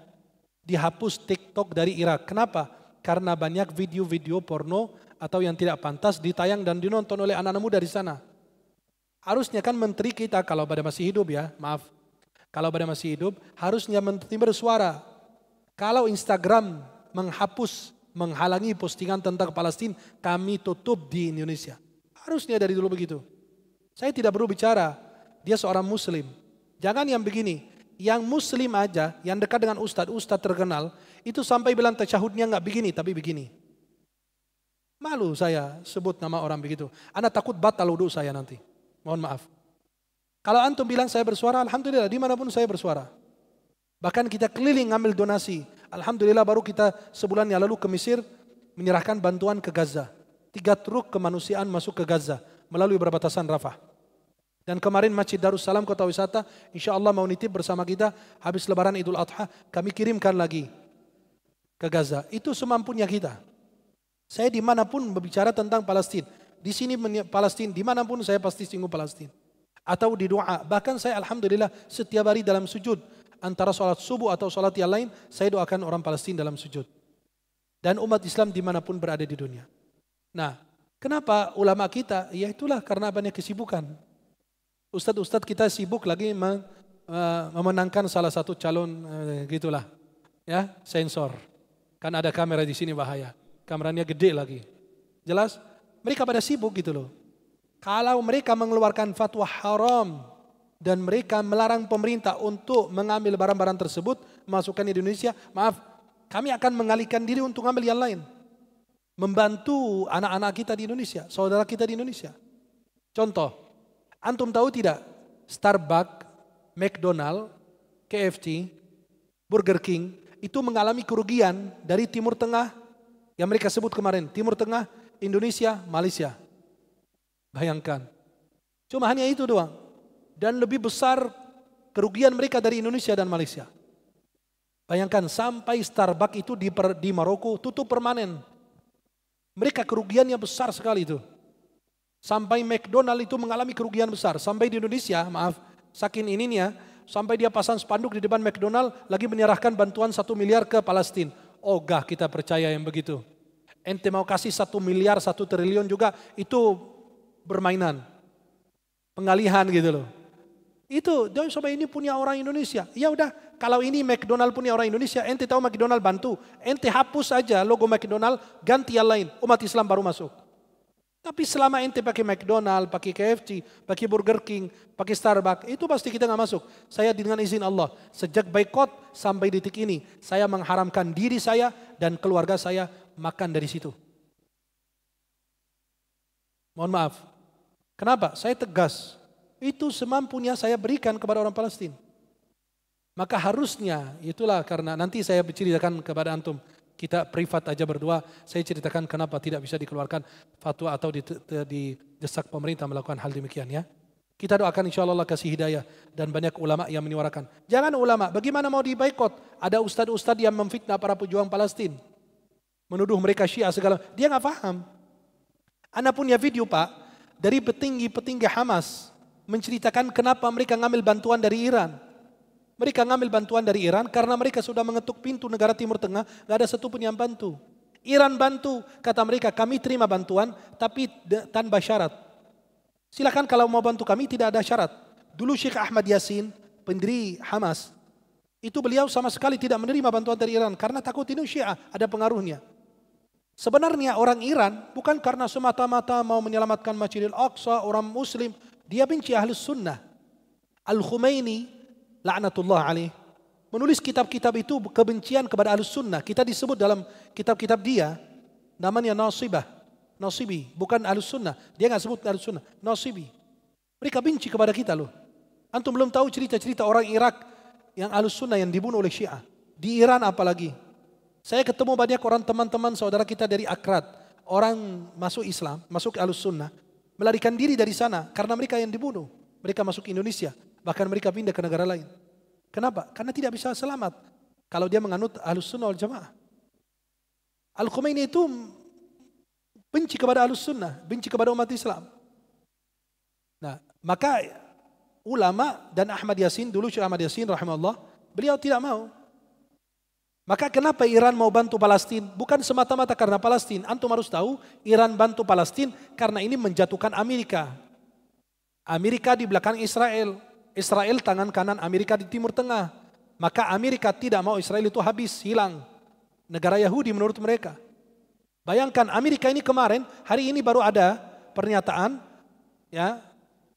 dihapus TikTok dari Irak. Kenapa? Karena banyak video-video porno atau yang tidak pantas ditayang dan dinonton oleh anak-anak muda di sana. Harusnya kan menteri kita kalau pada masih hidup ya, maaf, kalau pada masih hidup harusnya menteri bersuara. Kalau Instagram menghapus menghalangi postingan tentang Palestina, kami tutup di Indonesia. Harusnya dari dulu begitu. Saya tidak perlu bicara, dia seorang muslim. Jangan yang begini, yang muslim aja, yang dekat dengan ustadz terkenal, itu sampai bilang tasyahudnya nggak begini, tapi begini. Malu saya sebut nama orang begitu. Anda takut batal wudhu saya nanti. Mohon maaf. Kalau antum bilang saya bersuara, alhamdulillah dimanapun saya bersuara. Bahkan kita keliling ngambil donasi. Alhamdulillah baru kita sebulan yang lalu ke Mesir menyerahkan bantuan ke Gaza. 3 truk kemanusiaan masuk ke Gaza melalui perbatasan Rafah. Dan kemarin Masjid Darussalam Kota Wisata insya Allah mau nitip bersama kita habis lebaran Idul Adha kami kirimkan lagi ke Gaza. Itu semampunya kita. Saya dimanapun berbicara tentang Palestina. Di sini Palestina, dimanapun saya pasti singgung Palestina. Atau di doa. Bahkan saya alhamdulillah setiap hari dalam sujud. Antara sholat subuh atau sholat yang lain, saya doakan orang Palestina dalam sujud. Dan umat Islam dimanapun berada di dunia. Nah, kenapa ulama kita? Ya itulah karena banyak kesibukan. Ustadz-ustadz kita sibuk lagi memenangkan salah satu calon gitulah. Ya, sensor. Kan ada kamera di sini bahaya. Kameranya gede lagi. Jelas? Mereka pada sibuk gitu loh. Kalau mereka mengeluarkan fatwa haram dan mereka melarang pemerintah untuk mengambil barang-barang tersebut, masukkan di Indonesia, maaf, kami akan mengalihkan diri untuk mengambil yang lain. Membantu anak-anak kita di Indonesia, saudara kita di Indonesia. Contoh, antum tahu tidak, Starbucks, McDonald, KFC, Burger King, itu mengalami kerugian dari Timur Tengah, yang mereka sebut kemarin, Timur Tengah, Indonesia, Malaysia. Bayangkan, cuma hanya itu doang. Dan lebih besar kerugian mereka dari Indonesia dan Malaysia. Bayangkan sampai Starbucks itu di Maroko tutup permanen. Mereka kerugiannya besar sekali itu. Sampai McDonald itu mengalami kerugian besar. Sampai di Indonesia, maaf, saking ininya, sampai dia pasang spanduk di depan McDonald lagi menyerahkan bantuan 1 miliar ke Palestina. Ogah kita percaya yang begitu. Ente mau kasih 1 miliar, 1 triliun juga, itu bermainan, pengalihan gitu loh. Itu, coba ini punya orang Indonesia. Ya udah, kalau ini McDonald punya orang Indonesia, ente tahu McDonald bantu, ente hapus aja logo McDonald, ganti yang lain, umat Islam baru masuk. Tapi selama ente pakai McDonald, pakai KFC, pakai Burger King, pakai Starbucks, itu pasti kita nggak masuk. Saya dengan izin Allah, sejak boikot sampai detik ini, saya mengharamkan diri saya dan keluarga saya makan dari situ. Mohon maaf. Kenapa? Saya tegas. Itu semampunya saya berikan kepada orang Palestina. Maka harusnya, itulah karena nanti saya berceritakan kepada antum. Kita privat aja berdua, saya ceritakan kenapa tidak bisa dikeluarkan fatwa atau didesak pemerintah melakukan hal demikian ya. Kita doakan insya Allah kasih hidayah dan banyak ulama yang menyuarakan. Jangan ulama, bagaimana mau diboikot? Ada ustadz-ustadz yang memfitnah para pejuang Palestina. Menuduh mereka Syiah segala. Dia nggak paham. Anda punya video Pak, dari petinggi-petinggi Hamas menceritakan kenapa mereka ngambil bantuan dari Iran. Mereka ngambil bantuan dari Iran karena mereka sudah mengetuk pintu negara Timur Tengah, gak ada satupun yang bantu. Iran bantu, kata mereka kami terima bantuan tapi tanpa syarat. Silakan kalau mau bantu kami tidak ada syarat. Dulu Syekh Ahmad Yasin, pendiri Hamas, itu beliau sama sekali tidak menerima bantuan dari Iran karena takut ini Syiah, ada pengaruhnya. Sebenarnya orang Iran bukan karena semata-mata mau menyelamatkan Masjidil Aqsa, orang Muslim. Dia benci Ahlus Sunnah. Al-Khumaini, la'natullah alaih, menulis kitab-kitab itu kebencian kepada Ahlus Sunnah. Kita disebut dalam kitab-kitab dia, namanya Nasibi, bukan Ahlus Sunnah. Dia nggak sebut Ahlus Sunnah, Nasibi. Mereka benci kepada kita loh. Antum belum tahu cerita-cerita orang Irak yang Ahlus Sunnah yang dibunuh oleh Syiah. Di Iran apalagi. Saya ketemu banyak orang teman-teman saudara kita dari Akrat. Orang masuk Islam, masuk Ahlus Sunnah. Melarikan diri dari sana karena mereka yang dibunuh. Mereka masuk Indonesia. Bahkan mereka pindah ke negara lain. Kenapa? Karena tidak bisa selamat. Kalau dia menganut Ahlus Sunnah wal Jamaah. Al-Khumaini itu benci kepada Ahlus Sunnah. Benci kepada umat Islam. Nah, maka ulama dan Ahmad Yasin, dulu Syekh Ahmad Yasin rahimahullah, beliau tidak mau. Maka kenapa Iran mau bantu Palestina? Bukan semata-mata karena Palestina. Antum harus tahu Iran bantu Palestina karena ini menjatuhkan Amerika. Amerika di belakang Israel. Israel tangan kanan Amerika di Timur Tengah. Maka Amerika tidak mau Israel itu habis, hilang. Negara Yahudi menurut mereka. Bayangkan Amerika ini kemarin, hari ini baru ada pernyataan ya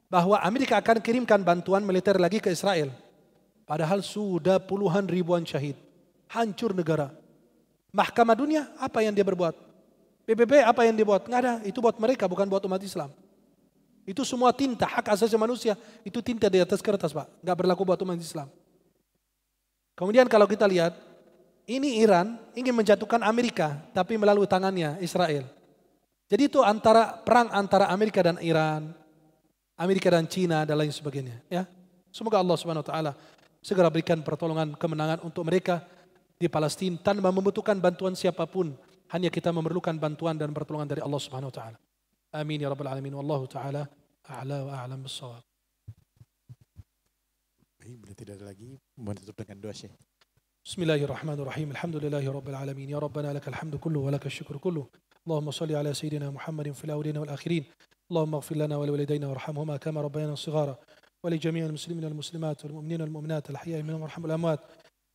bahwa Amerika akan kirimkan bantuan militer lagi ke Israel. Padahal sudah puluhan ribuan syahid. Hancur negara. Mahkamah dunia apa yang dia berbuat? PBB apa yang dia buat? Nggak ada, itu buat mereka bukan buat umat Islam. Itu semua tinta, hak asasi manusia, itu tinta di atas kertas Pak. Nggak berlaku buat umat Islam. Kemudian kalau kita lihat, ini Iran ingin menjatuhkan Amerika, tapi melalui tangannya Israel. Jadi itu perang antara Amerika dan Iran, Amerika dan Cina dan lain sebagainya. Ya, semoga Allah Subhanahu Wa Taala segera berikan pertolongan kemenangan untuk mereka di Palestina tanpa membutuhkan bantuan siapapun. Hanya kita memerlukan bantuan dan pertolongan dari Allah Subhanahu Wa Taala. Amin ya rabbal alamin. Wallahu taala a'la wa a'lam bis-shawab. Baik, bila tidak ada lagi, mohon tutup dengan doa Syekh. Bismillahirrahmanirrahim. Alhamdulillahi rabbil alamin. Ya rabbana lakal hamdu kullu wa lakal syukru kullu. Allahumma shalli ala sayyidina Muhammadin fil awwalin wal akhirin. Allahumma ighfir lana wa liwalidayna warhamhuma kama rabbayana shighara. Wa li jami'il muslimina wal muslimat wal mu'minina wal mu'minat al ahya'i minhum warhamil amwat.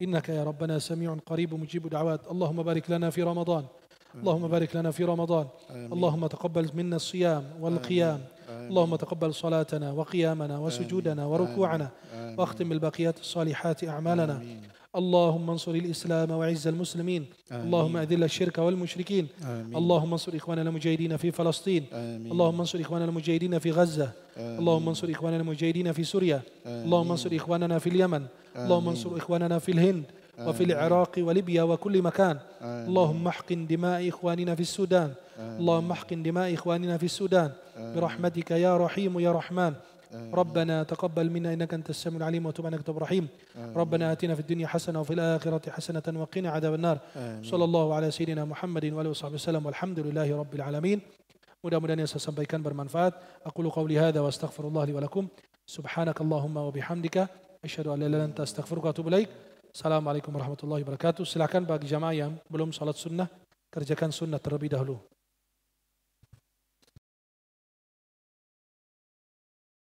Innaka ya rabbana sami'un qaribun mujibud da'awat. Allahumma barik lana fi Ramadan. اللهم بارك لنا في رمضان. اللهم تقبل منا الصيام والقيام. اللهم تقبل صلاتنا وقيامنا وسجودنا وركوعنا واختم بالباقيات الصالحات أعمالنا. اللهم انصر الإسلام وعز المسلمين. اللهم أذل الشرك والمشركين. اللهم انصر إخواننا المجاهدين في فلسطين. اللهم انصر إخواننا المجاهدين في غزة. اللهم انصر إخواننا المجاهدين في سوريا. اللهم انصر إخواننا في اليمن. اللهم انصر إخواننا في الهند وفي العراق وليبيا وكل مكان. اللهم احقن دماء إخواننا في السودان. اللهم احقن دماء إخواننا في السودان برحمتك يا رحيم يا رحمن. ربنا تقبل منا إنك أنت السميع العليم وتب علينا إنك أنت الرحيم. ربنا آتنا في الدنيا حسنة وفي الآخرة حسنة وقنا عذاب النار. صلى الله على سيدنا محمد وآله وصحبه وسلم والحمد لله رب العالمين. Mudah-mudahan yang saya sampaikan bermanfaat. Aqulu qawli hadza wa astaghfirullah li wa lakum. Subhanakallahumma wa bihamdika asyhadu an la ilaha illa anta astaghfiruka wa atubu ilaik. Assalamualaikum warahmatullahi wabarakatuh. Silakan bagi jamaah yang belum salat sunnah, kerjakan sunnah terlebih dahulu.